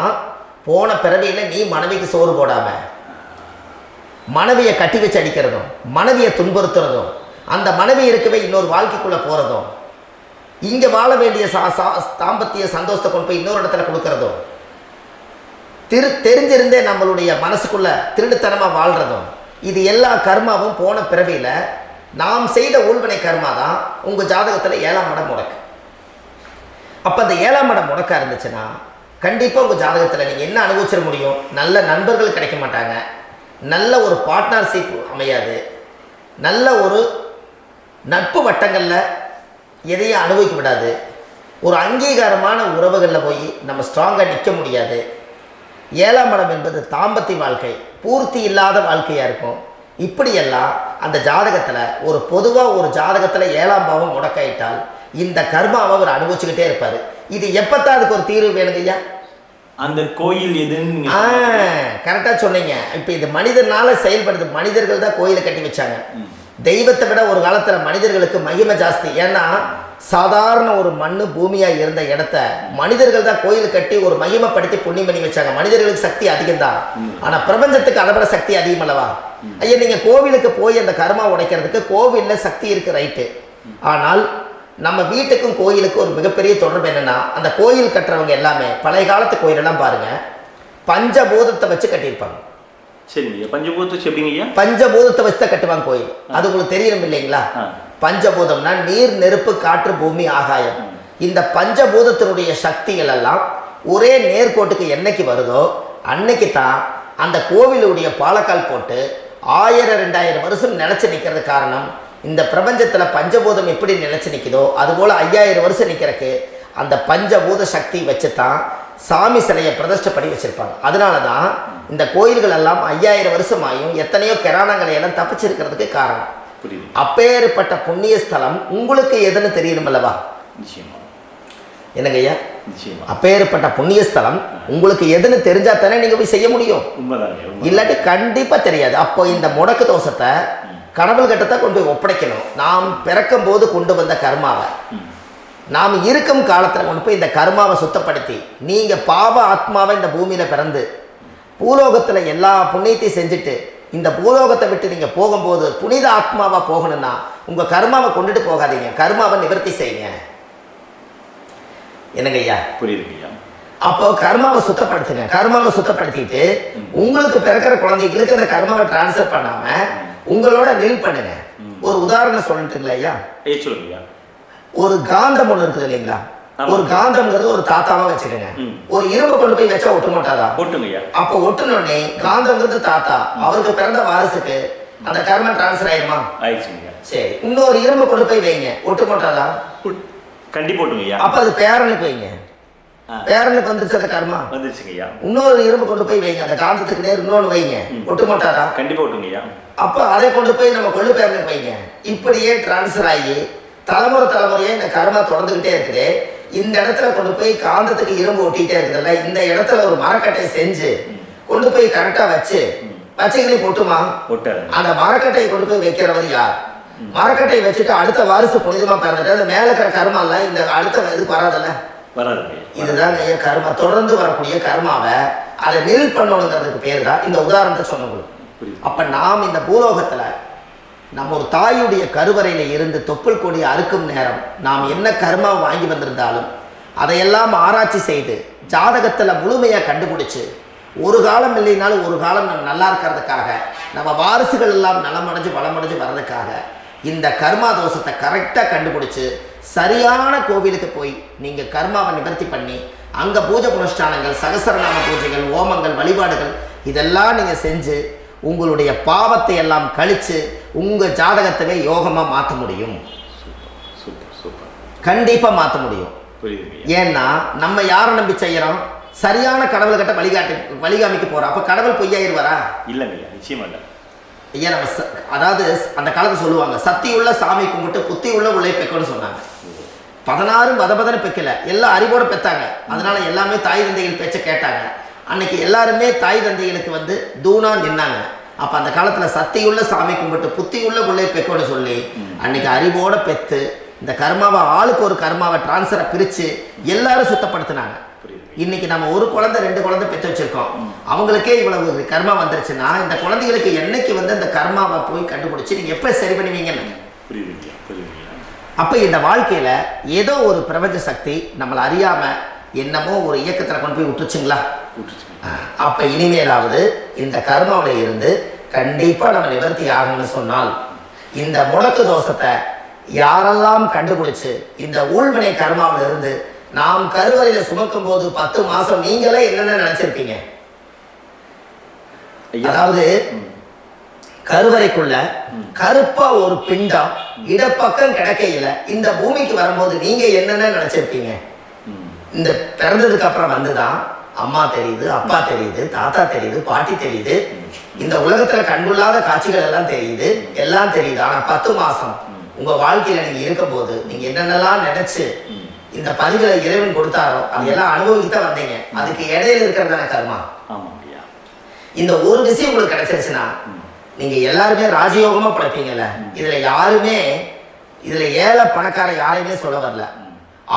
போன பிறவியில நீ மனைவிக்கு சோறு போடாம மனைவியை கட்டி வச்சு அடிக்கிறதும், மனைவியை துன்புறுத்துறதும், அந்த மனைவி இருக்கவே இன்னொரு வாழ்க்கைக்குள்ள போறதும், இங்க வாழ வேண்டிய தாம்பத்திய சந்தோஷத்தை கொண்டு போய் இன்னொரு இடத்துல கொடுக்கறதும், தெரிஞ்சிருந்தே நம்மளுடைய மனசுக்குள்ள திருடுத்தனமா வாழ்றதும், இது எல்லா கர்மாவும் போன பிறவியில நாம் செய்த ஊழ்வினை கர்மா தான் உங்க ஜாதகத்துல 7ஆம் இடம் முடக்கு. அப்போ அந்த 7ஆம் இடம் முடக்கா இருந்துச்சுன்னா கண்டிப்பாக உங்கள் ஜாதகத்தில் நீங்கள் என்ன அனுபவிச்சிட முடியும்? நல்ல நண்பர்கள் கிடைக்க மாட்டாங்க, நல்ல ஒரு பார்ட்னர்ஷிப் அமையாது, நல்ல ஒரு நட்பு வட்டங்களில் எதையும் அனுபவிக்க விடாது, ஒரு அங்கீகாரமான உறவுகளில் போய் நம்ம ஸ்ட்ராங்காக நிற்க முடியாது. 7ஆம் இடம் என்பது தாம்பத்திய வாழ்க்கை, பூர்த்தி இல்லாத வாழ்க்கையாக இருக்கும். இப்படியெல்லாம் அந்த ஜாதகத்தில் ஒரு பொதுவாக ஒரு ஜாதகத்தில் 7ஆம் பாவம் முடக்காயிட்டால் இந்த கர்மாவை அவர் அனுபவிச்சுக்கிட்டே இருப்பார். இது எப்பத்தான் அதுக்கு ஒரு தீர்வு வேணுங்க ஐயா? அந்த கோயில் எதுன்னு கரெக்டாக சொன்னீங்க. இப்போ இது மனிதனால செயல்படுது. மனிதர்கள் தான் கோயிலை கட்டி வச்சாங்க. தெய்வத்தை விட ஒரு காலத்தில் மனிதர்களுக்கு மகிமை ஜாஸ்தி. ஏன்னா சாதாரண ஒரு மண்ணு பூமியாக இருந்த இடத்த மனிதர்கள் தான் கோயில் கட்டி ஒரு மகிமைப்படுத்தி புண்ணியம் பண்ணி வச்சாங்க. மனிதர்களுக்கு சக்தி அதிகம்தான், ஆனால் பிரபஞ்சத்துக்கு அதை விட சக்தி அதிகம் அல்லவா? ஐயா, நீங்கள் கோவிலுக்கு போய் அந்த கர்மா உடைக்கிறதுக்கு கோவிலில் சக்தி இருக்குது, ரைட்டு. ஆனால் நம்ம வீட்டுக்கும் கோயிலுக்கும் ஒரு மிகப்பெரிய தொடர்பு என்னென்னா, அந்த கோயில் கட்டுறவங்க எல்லாமே பழைய காலத்து கோயிலெல்லாம் பாருங்கள், பஞ்சபூதத்தை வச்சு கட்டியிருப்பாங்க. சரிங்க. பஞ்சபூதத்தை எப்படிங்க? பஞ்சபூதத்தை வச்சு தான் கட்டுவாங்க கோயில். அது உங்களுக்கு தெரியணும் இல்லைங்களா? பஞ்சபூதம்னா நீர், நெருப்பு, காற்று, பூமி, ஆகாயம். இந்த பஞ்சபூதத்தினுடைய சக்திகள் எல்லாம் ஒரே நேர்கோட்டுக்கு என்னைக்கு வருதோ அன்னைக்கு தான் அந்த கோவிலுடைய பாலக்கால் போட்டு 1000-2000 வருஷம் நிலச்சி நிற்கிறது. காரணம், இந்த பிரபஞ்சத்தில் பஞ்சபூதம் எப்படி நிலச்சி நிற்குதோ அதுபோல் 5000 வருஷம் நிற்கிறதுக்கு அந்த பஞ்சபூத சக்தி வச்சு தான் சாமி சிலையை பிரதிஷ்டை பண்ணி வச்சுருப்பாங்க. அதனால தான் இந்த கோயில்கள் எல்லாம் 5000 வருஷமாயும் எத்தனையோ கிராணங்களை எல்லாம் தப்பிச்சிருக்கிறதுக்கு காரணம். அப்பேற்பட்ட புண்ணிய ஸ்தலம் உங்களுக்கு எதுன்னு தெரியணும் அல்லவா? என்னங்க ஐயா? அப்பேற்பட்ட புண்ணிய ஸ்தலம் உங்களுக்கு எதுன்னு தெரிஞ்சா தானே நீங்க போய் செய்ய முடியும். இல்லாட்டி கண்டிப்பா தெரியாது. அப்போ இந்த முடக்கு தோஷத்தை கடவுள் கிட்டத்தை கொண்டு போய் ஒப்படைக்கணும். நாம் பிறக்கும் போது கொண்டு வந்த கர்மாவை நாம் இருக்கும் காலத்தில் கொண்டு போய் இந்த கர்மாவை சுத்தப்படுத்தி, நீங்க பாவ ஆத்மாவை இந்த பூமியில பிறந்து பூலோகத்தில் எல்லா புண்ணியத்தையும் செஞ்சுட்டு இந்த பூலோகத்தை விட்டு நீங்கள் போகும்போது புனித ஆத்மாவாக போகணும்னா உங்கள் கர்மாவை கொண்டுட்டு போகாதீங்க, கர்மாவை நிவர்த்தி செய்யுங்க. என்னங்க ஐயா? புரியுதுங்க ஐயா. அப்போ கர்மாவை சுத்தப்படுத்துங்க. கர்மாவை சுத்தப்படுத்திட்டு உங்களுக்கு பிறக்கிற குழந்தைகளுக்கு அந்த கர்மாவை டிரான்ஸ்ஃபர் பண்ணாம உங்களோட நில் பண்ணுங்க. ஒரு உதாரணம் சொல்லிட்டுங்களா ஐயா? சொல்லுங்க. ஒரு காந்தம் ஒன்று இருக்குது இல்லைங்களா? ஒரு காந்தம்ங்கிறது ஒரு தாத்தாவா வச்சுக்கோங்க. ஒரு இரும்பு கொண்டு போய் வச்சா ஒட்டு மாட்டாதா? அப்ப ஒட்டுனோடனே காந்தம்ங்கிறது தாத்தா, அவருக்கு பிறந்த வாரிசுக்கு அந்த கர்மம் டிரான்ஸ்ஃபர் ஆயிருமா? சரி, இன்னொரு இரும்பு கொண்டு போய் வைங்க, ஒட்டு மாட்டாதா? கண்டிப்பா ஒட்டுங்க. அப்ப அது பேரனுக்கு வைங்க, பேரனுக்கு வந்துருச்சு அந்த கர்மா. வந்துருச்சுங்கய்யா. இன்னொரு இரும்பு கொண்டு போய் வைங்க, அந்த காந்தத்துக்கு நேர் இன்னொன்று வைங்க, ஒட்டு மாட்டாதா? கண்டிப்பா ஒட்டுங்கய்யா. அப்ப அதை கொண்டு போய் நம்ம கொள்ளு பேரனுக்கு வைங்க. இப்படியே டிரான்ஸ்ஃபர் ஆகி தலைமுறை தலைமுறையே இந்த கர்மா தொடர்ந்துகிட்டே இருக்குது. இந்த இடத்துல கொண்டு போய் காந்தத்துக்கு இரும்பு ஒட்டிகிட்டே இருக்குதுல்ல, இந்த இடத்துல ஒரு மரக்கட்டை செஞ்சு கொண்டு போய் கரெக்டாக வச்சுக்கிட்டே போட்டுமா? அந்த மரக்கட்டையை கொண்டு போய் வைக்கிறவர் யார்? மரக்கட்டையை வச்சுட்டு அடுத்த வாரிசு புனிதமா பிறந்துட்டு அந்த மேல இருக்கிற கர்மால இந்த அடுத்த இது வராதுல்ல. இதுதான் கர்மா, தொடர்ந்து வரக்கூடிய கர்மாவை அதை நில் பண்ணணுங்கிறதுக்கு பேர் தான் இந்த உதாரணத்தை சொன்னவங்களுக்கு. அப்ப நாம் இந்த பூலோகத்துல நம்ம ஒரு தாயுடைய கருவறையில் இருந்து தொப்புள் கொடி அறுக்கும் நேரம் நாம் என்ன கர்மாவை வாங்கி வந்திருந்தாலும் அதையெல்லாம் ஆராய்ச்சி செய்து ஜாதகத்தில் முழுமையாக கண்டுபிடிச்சு ஒரு காலம் இல்லைனாலும் ஒரு காலம் நம்ம நல்லா இருக்கிறதுக்காக, நம்ம வாரிசுகள் எல்லாம் நலமடைஞ்சு வளமடைஞ்சு வர்றதுக்காக இந்த கர்மா தோஷத்தை கரெக்டாக கண்டுபிடிச்சு சரியான கோவிலுக்கு போய் நீங்கள் கர்மாவை நிவர்த்தி பண்ணி அங்கே பூஜை புனஸ்தானங்கள், சகசரநாம பூஜைகள், ஓமங்கள், வழிபாடுகள் இதெல்லாம் நீங்கள் செஞ்சு உங்களுடைய பாவத்தை எல்லாம் கழித்து உங்கள் ஜாதகத்தவே யோகமாக மாற்ற முடியும். கண்டிப்பாக மாற்ற முடியும். ஏன்னா நம்ம யாரை நம்பி செய்கிறோம்? சரியான கடவுள்கிட்ட வழிகாமிக்க போகிறோம். அப்போ கடவுள் பொய்யாயிருவாரா? இல்லைங்க, நிச்சயமா இல்லை. ஐயா, நம்ம அதாவது அந்த காலத்தை சொல்லுவாங்க, சக்தியுள்ள சாமி கும்பிட்டு புத்தி உள்ள உள்ளே பெக்கணும்னு சொன்னாங்க. 16 வதபதனை பெக்கல, எல்லாம் அறிவோட பெற்றாங்க. அதனால எல்லாமே தாய் தந்தைகள் பேச்சை கேட்டாங்க. அன்னைக்கு எல்லாருமே தாய் தந்தைகளுக்கு தூணா நின்னாங்க. அப்போ அந்த காலத்தில் சக்தியுள்ள சாமி கும்பிட்டு புத்தியுள்ள உள்ளே பெக்கோன்னு சொல்லி அன்னைக்கு அறிவோட பெற்று இந்த கர்மாவை ஆளுக்கு ஒரு கர்மாவை டிரான்ஸ்ஃபரை பிரித்து எல்லாரும் சுத்தப்படுத்தினாங்க. இன்னைக்கு நம்ம ஒரு குழந்தை 2 குழந்தை பெற்று வச்சிருக்கோம். அவங்களுக்கே இவ்வளவு கர்மா வந்துருச்சுன்னா இந்த குழந்தைகளுக்கு என்னைக்கு இந்த கர்மாவை போய் கண்டுபிடிச்சி நீங்கள் எப்போ சரி பண்ணுவீங்கன்னு. அப்போ இந்த வாழ்க்கையில் ஏதோ ஒரு பிரபஞ்ச சக்தி நம்மளை அறியாமல் என்னமோ ஒரு இயக்கத்தில் கொண்டு போய் விட்டுருச்சுங்களா? அப்போ இனிமேலாவது இந்த கர்மாவில் இருந்து கண்டிப்பாக நம்ம நிவர்த்தி ஆகணும்னு சொன்னால் இந்த முடக்கு தோஷத்தை யாரெல்லாம் கண்டுபிடிச்சு இந்த ஊழ்வினை கர்மாவில் இருந்து நாம் கருவறையில சுமக்கும் போது 10 மாசம் நீங்களே என்னென்ன நினைச்சிருப்பீங்க? அதாவது கருவறைக்குள்ள கருப்பா ஒரு பிண்டம் இடப்பக்கம் கிடக்கையில இந்த பூமிக்கு வரும்போது நீங்க என்னென்ன நினைச்சிருப்பீங்க? இந்த பிறந்ததுக்கு அப்புறம் வந்துதான் அம்மா தெரியுது, அப்பா தெரியுது, தாத்தா தெரியுது, பாட்டி தெரியுது, இந்த உலகத்துல கண்டுள்ளாத காட்சிகள் எல்லாம் தெரியுது, எல்லாம் தெரியுது. ஆனா 10 மாசம் உங்க வாழ்க்கையில நீங்க இருக்கும் போது நீங்க என்னென்னலாம் நினைச்சு இந்த பதிவுகளை இறைவன் கொடுத்தாரோ அதெல்லாம் அனுபவிக்கத்தான் வந்தீங்க. அதுக்கு இடையில இருக்கிறதான கர்மா. இந்த ஒரு விஷயம் உங்களுக்கு கிடைச்சிருச்சுன்னா நீங்க எல்லாருமே ராஜயோகமா படைப்பீங்கல்ல. இதுல ஏழை பணக்கார யாரையுமே சொல்ல வரல.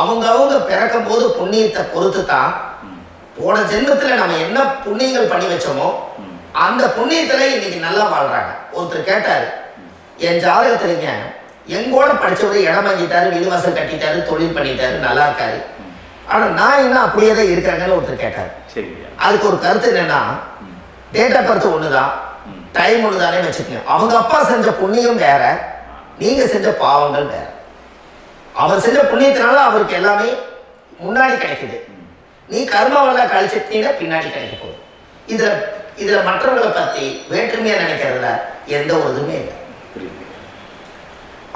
அவங்க பிறக்கும் போது புண்ணியத்தை பொறுத்து தான் போன ஜென்மத்துல நம்ம என்ன புண்ணியங்கள் பண்ணி வச்சோமோ அந்த புண்ணியத்துல இன்னைக்கு நல்லா வாழ்றாங்க. ஒருத்தர் கேட்டாரு, என் ஜாதகத்துலங்க எங்கூட படிச்சவரு இடம் வாங்கிட்டாரு, வீடு வாசல் கட்டிட்டாரு, தொழில் பண்ணிட்டாரு, நல்லா இருக்காரு, ஆனா நான் இன்னும் அப்படியே தான் இருக்காங்கன்னு ஒருத்தர் கேட்டாரு. அதுக்கு ஒரு கருத்து என்னன்னா, டேட் ஆஃப் பர்த் ஒண்ணுதான், டைம் ஒண்ணுதானே வச்சுக்கோங்க. அவங்க அப்பா செஞ்ச புண்ணியம் வேற, நீங்க செஞ்ச பாவங்கள் வேற. அவர் செஞ்ச புண்ணியத்தினால அவருக்கு எல்லாமே முன்னாடி கிடைக்குது. நீ கர்மாவெல்லாம் கழிச்சிட்டீங்கன்னா பின்னாடி கிடைக்க போகுது. இதுல மற்றவங்களை பத்தி வேற்றுமையா நினைக்கிறதுல எந்த ஒரு இதுவுமே இல்லை.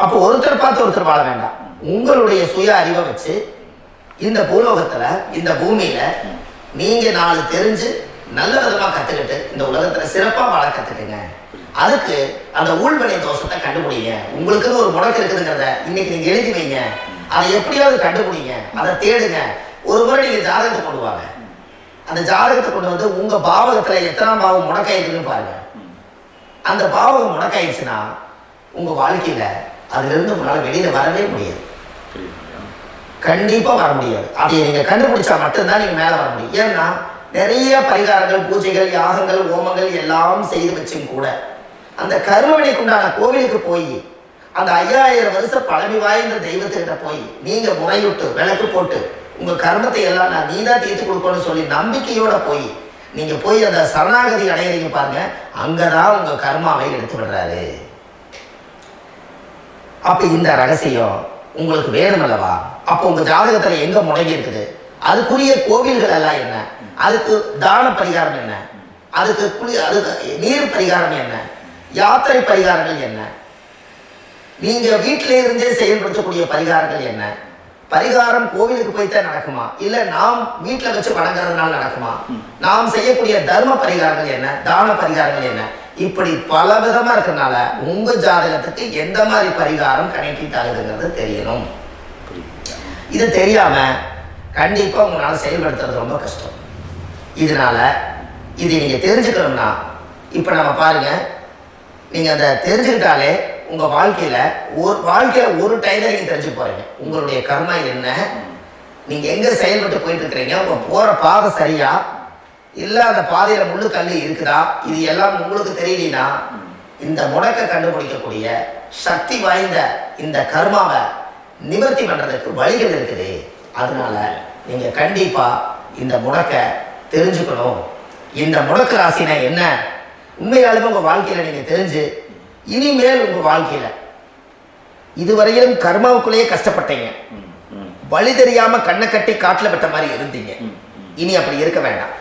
அப்போ ஒருத்தர் பார்த்து ஒருத்தர் வாழ வேண்டாம். உங்களுடைய சுய அறிவை வச்சு இந்த பூலோகத்துல இந்த பூமியில நீங்க 4 தெரிஞ்சு நல்ல விதமா கத்துக்கிட்டு இந்த உலகத்துல சிறப்பா வாழ கத்துக்குங்க. அதுக்கு அந்த ஊழ்வினை தோஷத்தை கண்டுபிடிங்க. உங்களுக்குன்னு ஒரு முடக்கு இருக்குதுங்கிறத இன்னைக்கு நீங்க எழுதி வைங்க. அதை எப்படியாவது கண்டுபிடிங்க, அதை தேடுங்க. ஒரு முறை நீங்க ஜாதகத்தை கொண்டு வாங்க. அந்த ஜாதகத்தை கொண்டு வந்து உங்க பாவகத்துல எத்தனாம் பாவம் முடக்காயிருக்குன்னு பாருங்க. அந்த பாவகம் முடக்காயிடுச்சுன்னா உங்க வாழ்க்கையில அதுல இருந்து உங்களால வெளியில வரவே முடியாது. கண்டிப்பா வர முடியாது. அதை நீங்க கண்டுபிடிச்சா மட்டும்தான் நீங்க மேல வர முடியும். ஏன்னா நிறைய பரிகாரங்கள், பூஜைகள், யாகங்கள், ஹோமங்கள் எல்லாம் செய்து வச்சும் கூட அந்த கருவணைக்கு உண்டான கோவிலுக்கு போய் அந்த 5000 வருஷம் பழமை வாய்ந்த தெய்வத்துக்கிட்ட போய் நீங்க முறையிட்டு விளக்கு போட்டு உங்க கர்மத்தை எல்லாம் நான் நீதான் தீர்த்து கொடுக்கணும்னு சொல்லி நம்பிக்கையோட போய் நீங்க போய் அந்த சரணாகதி அடையிறீங்க பாருங்க, அங்கதான் உங்க கர்மாவை எடுத்து விடுறாரு. அப்ப இந்த ரகசியம் உங்களுக்கு வேணும் அல்லவா? அப்போ உங்க ஜாதகத்துல எங்க முடங்கி இருக்குது, அதுக்குரிய கோவில்கள் எல்லாம் என்ன, அதுக்கு தான பரிகாரம் என்ன, அதுக்கு நீர் பரிகாரம் என்ன, யாத்திரை பரிகாரங்கள் என்ன, நீங்க வீட்டில இருந்தே செயல்படுத்தக்கூடிய பரிகாரங்கள் என்ன, பரிகாரம் கோவிலுக்கு போய்தான் நடக்குமா, இல்ல நாம் வீட்டில் வச்சு வணங்குறதுனால நடக்குமா, நாம் செய்யக்கூடிய தர்ம பரிகாரங்கள் என்ன, தான பரிகாரங்கள் என்ன, இப்படி பல விதமா இருக்கனால உங்க ஜாதகத்துக்கு எந்த மாதிரி பரிகாரம் கனெக்ட் ஆகுதுங்கிறது தெரியணும். இது தெரியாம கண்டிப்பா உங்களால செயல்படுத்துறது ரொம்ப கஷ்டம். இதனால இதை நீங்க தெரிஞ்சுக்கணும்னா இப்ப நம்ம பாருங்க, நீங்க அதை தெரிஞ்சுக்கிட்டாலே உங்க வாழ்க்கையில ஒரு டைம்ல நீங்க தெரிஞ்சு போறீங்க உங்களுடைய கர்மா என்ன, நீங்க எங்க செயல்பட்டு போயிட்டு இருக்கிறீங்க, உங்க போற பாதை சரியா இல்ல அந்த பாதையில முள்ளு கல்லு இருக்குதா, இது எல்லாம் உங்களுக்கு தெரியலனா இந்த முடக்க கண்டுபிடிக்கக்கூடிய சக்தி வாய்ந்த இந்த கர்மாவை நிவர்த்தி பண்றதுக்கு வழிகள் இருக்குது. அதனால நீங்க கண்டிப்பா இந்த முடக்க தெரிஞ்சுக்கணும். இந்த முடக்க ராசினா என்ன உண்மையாலுமே உங்க வாழ்க்கையில நீங்க தெரிஞ்சு இனிமேல் உங்க வாழ்க்கையில இதுவரையிலும் கர்மாவுக்குள்ளேயே கஷ்டப்பட்டீங்க, வழி தெரியாம கண்ணை கட்டி காட்டுல விட்ட மாதிரி இருந்தீங்க, இனி அப்படி இருக்க வேண்டாம்.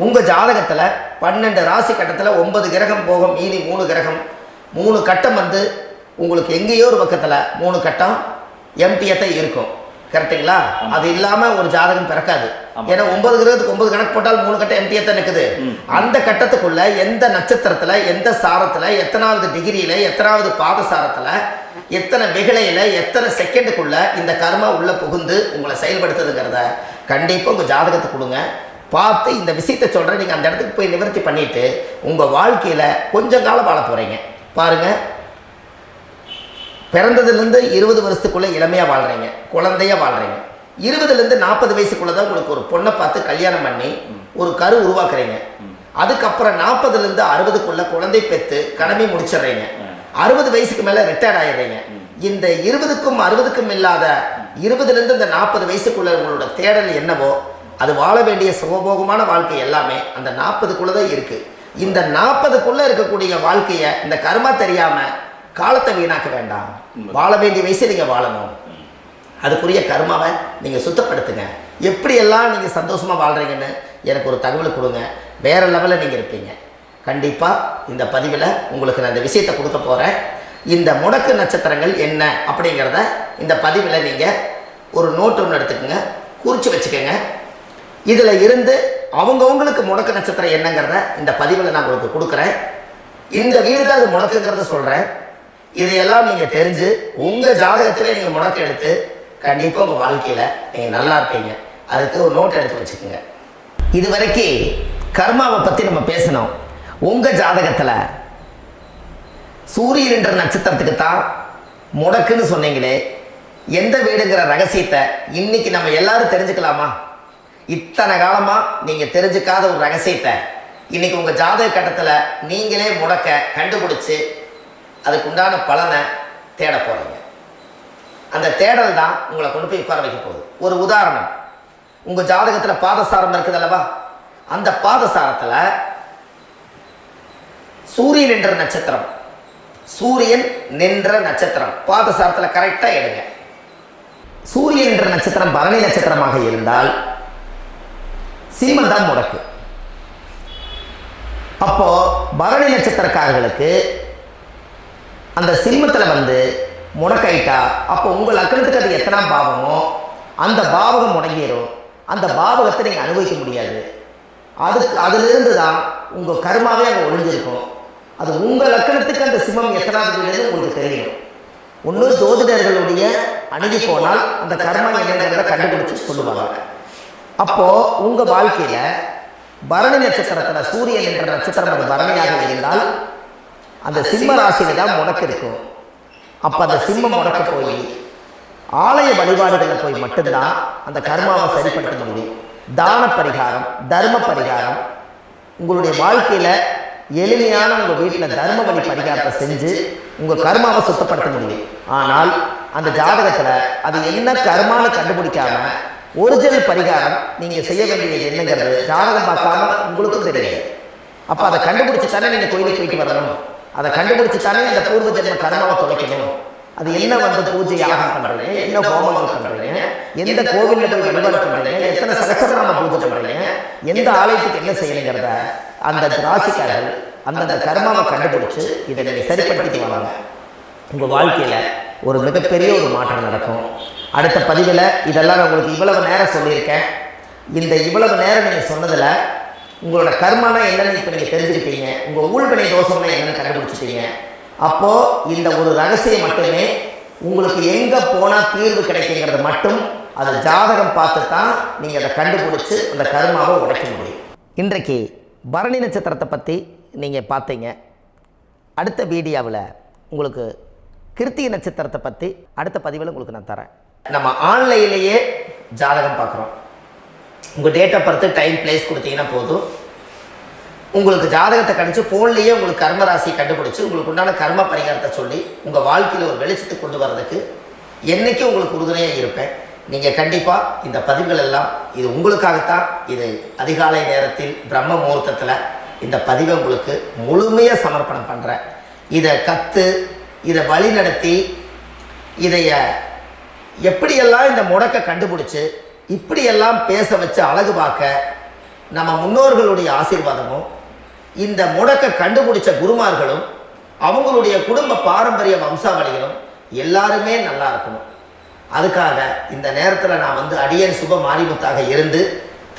உங்க ஜாதகத்துல 12 ராசி கட்டத்துல 9 கிரகம் போகும், மீதி 3 கிரகம் 3 கட்டம் வந்து உங்களுக்கு எங்கேயோ ஒரு பக்கத்துல 3 கட்டம் எம்டியத்தை இருக்கும். கரெக்டுங்களா? அது இல்லாம ஒரு ஜாதகம் பிறக்காது. ஏன்னா 9 கிரகத்துக்கு 9 கணக்கு போட்டால் 3 கட்டம் எம்டியத்தை நிற்குது. அந்த கட்டத்துக்குள்ள எந்த நட்சத்திரத்துல, எந்த சாரத்துல, எத்தனாவது டிகிரியில, எத்தனாவது பாதசாரத்துல, எத்தனை வெகுளையில, எத்தனை செகண்டுக்குள்ள இந்த கர்மா உள்ள புகுந்து உங்களை செயல்படுத்துதுங்கிறத கண்டிப்பா உங்க ஜாதகத்தை கொடுங்க. பார்த்து இந்த விஷயத்தை சொல்றேன், நீங்க அந்த இடத்துக்கு போய் நிவர்த்தி பண்ணிட்டு உங்க வாழ்க்கையில கொஞ்சம் காலம் வாழ போறீங்க. பாருங்க, பிறந்ததுலேருந்து 20 வருஷத்துக்குள்ள இளமையா வாழ்றீங்க, குழந்தையா வாழ்றீங்க. 20லேருந்து 40 வயசுக்குள்ளதான் உங்களுக்கு ஒரு பொண்ணை பார்த்து கல்யாணம் பண்ணி ஒரு கரு உருவாக்குறீங்க. அதுக்கப்புறம் 40லேருந்து 60க்குள்ள குழந்தை பெற்று கடமை முடிச்சிடுறீங்க. 60 வயசுக்கு மேல ரிட்டையர்ட் ஆயிடுறீங்க. இந்த 20க்கும் 60க்கும் இல்லாத 20லேருந்து இந்த 40 வயசுக்குள்ள உங்களோட தேடல் என்னவோ அது வாழ வேண்டிய சுகபோகமான வாழ்க்கை எல்லாமே அந்த 40க்குள்ளதான் இருக்கு. இந்த 40க்குள்ள இருக்கக்கூடிய வாழ்க்கைய இந்த கர்மா தெரியாம காலத்தை வீணாக்க வேண்டாம். வாழ வேண்டிய வயசு நீங்க வாழணும். அதுக்குரிய கர்மாவை நீங்கள் சுத்தப்படுத்துங்க. எப்படியெல்லாம் நீங்கள் சந்தோஷமாக வாழ்கிறீங்கன்னு எனக்கு ஒரு தகவல் கொடுங்க. வேறு லெவலில் நீங்கள் இருப்பீங்க. கண்டிப்பாக இந்த பதிவில் உங்களுக்கு நான் இந்த விஷயத்தை கொடுக்க போகிறேன். இந்த முடக்கு நட்சத்திரங்கள் என்ன அப்படிங்கிறத இந்த பதிவில் நீங்கள் ஒரு நோட்டு ஒன்று எடுத்துக்கோங்க, குறித்து வச்சுக்கோங்க. இதில் இருந்து அவங்கவுங்களுக்கு முடக்கு நட்சத்திரம் என்னங்கிறத இந்த பதிவில் நான் உங்களுக்கு கொடுக்குறேன். இந்த வீடு தான் அது முடக்குங்கிறத சொல்கிறேன். இதையெல்லாம் நீங்கள் தெரிஞ்சு உங்கள் ஜாதகத்திலே நீங்கள் முடக்கு எடுத்து கண்டிப்பாக உங்கள் வாழ்க்கையில் நீங்கள் நல்லா இருப்பீங்க. அதுக்கு ஒரு நோட் எடுத்து வச்சுக்கோங்க. இது வரைக்கும் கர்மாவை பற்றி நம்ம பேசணும். உங்கள் ஜாதகத்தில் சூரியன் என்ற நட்சத்திரத்துக்கு தான் முடக்குன்னு சொன்னீங்களே, எந்த வீடுங்கிற ரகசியத்தை இன்னைக்கு நம்ம எல்லாரும் தெரிஞ்சுக்கலாமா? இத்தனை காலமாக நீங்கள் தெரிஞ்சுக்காத ஒரு ரகசியத்தை இன்னைக்கு உங்கள் ஜாதக கட்டத்தில் நீங்களே முடக்க கண்டுபிடிச்சி அதுக்கு உண்டான பலனை தேட போகிறீங்க. அந்த தேடல் தான் உங்களை கொண்டு போய் உட்கார வைக்க போகுது. ஒரு உதாரணம், உங்கள் ஜாதகத்தில் பாதசாரம் இருக்குது அல்லவா? அந்த பாதசாரத்தில் சூரியன் என்ற நட்சத்திரம், சூரியன் நின்ற நட்சத்திரம் பாதசாரத்தில் கரெக்டாக எடுங்க. சூரியன் என்ற நட்சத்திரம் பரணி நட்சத்திரமாக இருந்தால் சிம்மம் தான் முடக்கு. அப்போ பரணி நட்சத்திரக்காரர்களுக்கு அந்த சிம்மத்தில் வந்து முடக்காயிட்டா, அப்போ உங்கள் லக்னத்துக்கு அது எத்தனாம் பாவமோ அந்த பாவகம் முடங்கிடும். அந்த பாவகத்தை நீங்கள் அனுபவிக்க முடியாது. அதிலிருந்து தான் உங்கள் கர்மாவே அங்கே ஒழிஞ்சிருக்கும். அது உங்கள் லக்னத்துக்கு அந்த சிம்மம் எத்தனாவது வீடு உங்களுக்கு தெரியும். ஒன்று ஜோதிடர்களுடைய அணுகி போனால் அந்த கர்மா என்னங்கிறத கண்டுபிடிச்சு சொல்லுவாங்க. அப்போது உங்கள் வாழ்க்கையில் பரணி நட்சத்திரத்தில் சூரியன் என்ற நட்சத்திரம் அது பரணியாக இருந்தால் அந்த சிம்ம ராசியில தான் முடக்கு இருக்கும். அப்போ அந்த சிம்மம் முடக்க போய் ஆலய வழிபாடுகளில் போய் மட்டும்தான் அந்த கர்மாவை சரிப்படுத்த முடியும். தான பரிகாரம், தர்ம பரிகாரம், உங்களுடைய வாழ்க்கையில் எளிமையான உங்கள் வீட்டில் தர்ம வழி பரிகாரத்தை செஞ்சு உங்கள் கர்மாவை சுத்தப்படுத்த முடியும். ஆனால் அந்த ஜாதகத்தில் அது என்ன கர்மான்னு கண்டுபிடிக்காம ஒரிஜினல் பரிகாரம் நீங்கள் செய்ய வேண்டியது என்னங்கிறது ஜாதகம் பார்க்காம உங்களுக்கும் தெரியாது. அப்போ அதை கண்டுபிடிச்சி தானே நீங்கள் கோயிலுக்கு போயிட்டு வரணும். அதை கண்டுபிடிச்சி தானே அந்த பூர்வ ஜென்ம கர்மாவை தொலைக்கணும். அது என்ன வந்து பூஜை யாகம் பண்ணுறீங்க, என்ன ஹோமங்கள் பண்ணுறீங்க, எந்த கோவிலில் போய் வழிபாடு பண்ணுறீங்க, எத்தனை சகஸ்ரநாம பூஜை பண்ணுறீங்க, எந்த ஆலயத்துக்கு என்ன செய்யணுங்கிறத அந்த ராசிக்காரர்கள் அந்தந்த கர்மாவை கண்டுபிடிச்சி இதை நீங்கள் சரிப்படுத்திட்டு வாங்க. உங்கள் வாழ்க்கையில் ஒரு மிகப்பெரிய ஒரு மாற்றம் நடக்கும். அடுத்த பதிவில் இதெல்லாம் நான் உங்களுக்கு இவ்வளவு நேரம் சொல்லியிருக்கேன். இந்த இவ்வளவு நேரம் நீங்கள் சொன்னதில் உங்களோட கர்மானா என்னன்னு இப்போ நீங்கள் தெரிஞ்சுக்கிட்டீங்க. உங்கள் ஊழ்வினை தோஷம்னா என்னன்னு கண்டுபிடிச்சிட்டீங்க. அப்போது இந்த ஒரு ரகசியம் மட்டுமே உங்களுக்கு எங்கே போனால் தீர்வு கிடைக்குங்கிறது மட்டும் அது ஜாதகம் பார்த்து தான் நீங்கள் அதை கண்டுபிடிச்சி அந்த கர்மாவை உடைக்க முடியும். இன்றைக்கு பரணி நட்சத்திரத்தை பற்றி நீங்கள் பார்த்தீங்க. அடுத்த வீடியோவில் உங்களுக்கு கிருத்திகை நட்சத்திரத்தை பற்றி அடுத்த பதிவில் உங்களுக்கு நான் தரேன். நம்ம ஆன்லைன்லேயே ஜாதகம் பார்க்குறோம். உங்கள் date of birth, time, place கொடுத்தீங்கன்னா போதும். உங்களுக்கு ஜாதகத்தை கணிச்சு ஃபோன்லேயே உங்களுக்கு கர்மராசி கண்டுபிடிச்சி உங்களுக்கு உண்டான கர்ம பரிகாரத்தை சொல்லி உங்கள் வாழ்க்கையில் ஒரு வெளிச்சத்துக்கு கொண்டு வர்றதுக்கு என்றைக்கும் உங்களுக்கு உறுதுணையாக இருப்பேன். நீங்கள் கண்டிப்பாக இந்த பதிவுகள் எல்லாம் இது உங்களுக்காகத்தான். இது அதிகாலை நேரத்தில் பிரம்ம முகூர்த்தத்தில் இந்த பதிவை உங்களுக்கு முழுமையாக சமர்ப்பணம் பண்ணுறேன். இதை கற்று இதை வழி நடத்தி இதைய எப்படியெல்லாம் இந்த முடக்க கண்டுபிடிச்சி இப்படியெல்லாம் பேச வச்சு அழகு பார்க்க நம்ம முன்னோர்களுடைய ஆசீர்வாதமும் இந்த முடக்க கண்டுபிடிச்ச குருமார்களும் அவங்களுடைய குடும்ப பாரம்பரிய வம்சாவளிகளும் எல்லாருமே நல்லா இருக்கணும். அதுக்காக இந்த நேரத்தில் நான் வந்து அடியன் சுப மாரிமுத்தாக இருந்து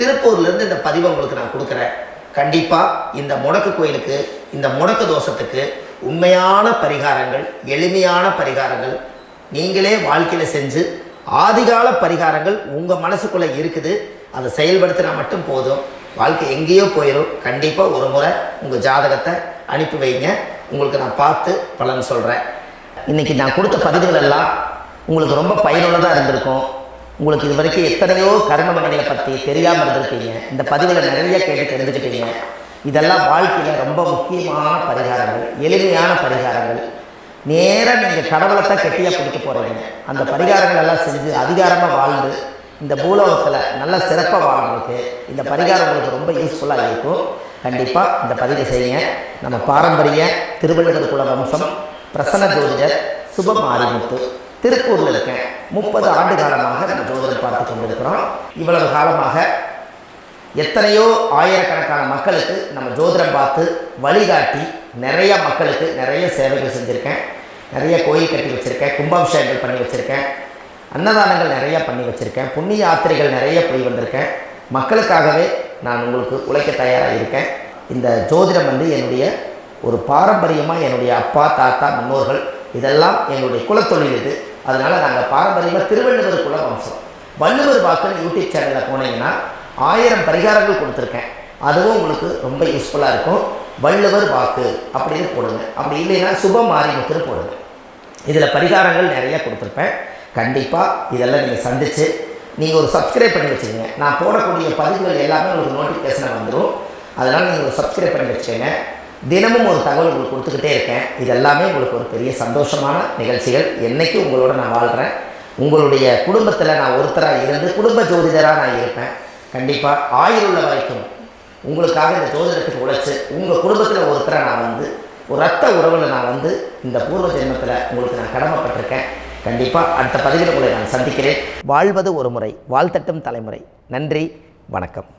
திருப்பூர்லேருந்து இந்த பதிவை உங்களுக்கு நான் கொடுக்குறேன். கண்டிப்பாக இந்த முடக்கு கோயிலுக்கு, இந்த முடக்கு தோஷத்துக்கு உண்மையான பரிகாரங்கள், எளிமையான பரிகாரங்கள் நீங்களே வாழ்க்கையில் செஞ்சு ஆதிகால பரிகாரங்கள் உங்கள் மனசுக்குள்ளே இருக்குது. அதை செயல்படுத்தினா மட்டும் போதும். வாழ்க்கை எங்கேயோ போயிடும். கண்டிப்பாக ஒரு முறை உங்கள் ஜாதகத்தை அனுப்பி வைங்க. உங்களுக்கு நான் பார்த்து பலன் சொல்கிறேன். இன்றைக்கி நான் கொடுத்த பதிவுகள் எல்லாம் உங்களுக்கு ரொம்ப பயனுள்ளதாக இருந்திருக்கும். உங்களுக்கு இது வரைக்கும் எத்தனையோ கர்மமணிகளை பற்றி தெரியாமல் இருந்திருக்கீங்க. இந்த பதிவில் நிறைய கேட்டு தெரிஞ்சுக்கிட்டீங்க. இதெல்லாம் வாழ்க்கையில் ரொம்ப முக்கியமான பரிகாரங்கள், எளிமையான பரிகாரங்கள். நேராக நீங்கள் கடவுளை தான் கெட்டியாக பிடிக்க போகிறீங்க. அந்த பரிகாரங்கள் எல்லாம் செஞ்சு அதிகாரமாக வாழ்ந்து இந்த பூலோகத்தில் நல்ல சிறப்பாக வாழ்றதுக்கு இந்த பரிகாரம் உங்களுக்கு ரொம்ப யூஸ்ஃபுல்லாக இருக்கும். கண்டிப்பாக இந்த பதிவை செய்யுங்க. நம்ம பாரம்பரிய திருவள்ளுவர் குல வம்சம் பிரசன்ன ஜோதிடர் சுப மாரிமுத்து திருப்பூரில் இருக்கேன். 30 ஆண்டு காலமாக நம்ம ஜோதிடம் பார்த்து கொண்டிருக்கிறோம். இவ்வளவு காலமாக எத்தனையோ ஆயிரக்கணக்கான மக்களுக்கு நம்ம ஜோதிடம் பார்த்து வழிகாட்டி நிறைய மக்களுக்கு நிறைய சேவைகள் செஞ்சுருக்கேன். நிறைய கோயில் கட்டி வச்சுருக்கேன், கும்பாபிஷேகங்கள் பண்ணி வச்சுருக்கேன், அன்னதானங்கள் நிறையா பண்ணி வச்சுருக்கேன், புண்ணிய யாத்திரைகள் நிறைய போய் வந்திருக்கேன். மக்களுக்காகவே நான் உங்களுக்கு உழைக்க தயாராக இருக்கேன். இந்த ஜோதிடம் என்னுடைய ஒரு பாரம்பரியமாக என்னுடைய அப்பா தாத்தா முன்னோர்கள் இதெல்லாம் எங்களுடைய குலத்தொழில் இது. அதனால் நாங்கள் பாரம்பரியமாக திருவள்ளுவர் குல வம்சம். வள்ளுவர் வாக்குன்னு யூடியூப் சேனலில் போனீங்கன்னா 1000 பரிகாரங்கள் கொடுத்துருக்கேன். அதுவும் உங்களுக்கு ரொம்ப யூஸ்ஃபுல்லாக இருக்கும். வள்ளுவர் வாக்கு அப்படின்னு போடுங்க. அப்படி இல்லைன்னா சுப மாரிமுத்துன்னு போடுங்க. இதில் பரிகாரங்கள் நிறையா கொடுத்துருப்பேன். கண்டிப்பாக இதெல்லாம் நீங்கள் சந்தித்து நீங்கள் ஒரு சப்ஸ்கிரைப் பண்ணி வச்சுக்கோங்க. நான் போடக்கூடிய பதிவுகள் எல்லாமே உங்களுக்கு நோட்டிஃபிகேஷனாக வந்துடும். அதனால் நீங்கள் ஒரு சப்ஸ்கிரைப் பண்ணி வச்சுக்கோங்க. தினமும் ஒரு தகவல் உங்களுக்கு கொடுத்துக்கிட்டே இருக்கேன். இதெல்லாமே உங்களுக்கு ஒரு பெரிய சந்தோஷமான நிகழ்ச்சிகள். என்றைக்கும் உங்களோட நான் வாழ்கிறேன். உங்களுடைய குடும்பத்தில் நான் ஒருத்தராக இருந்து குடும்ப ஜோதிடராக நான் இருப்பேன். கண்டிப்பாக ஆயுள் உள்ள வரைக்கும் உங்களுக்காக இந்த ஜோதிடத்துக்கு உழைச்சி உங்கள் குடும்பத்தில் ஒருத்தராக நான் ஒரு ரத்த உறவில் நான் இந்த பூர்வ ஜென்மத்தில் உங்களுக்கு நான் கடமைப்பட்டிருக்கேன். கண்டிப்பாக அடுத்த பதிவில் உங்களை நான் சந்திக்கிறேன். வாழ்வது ஒரு முறை, வாழ்த்தட்டும் தலைமுறை. நன்றி, வணக்கம்.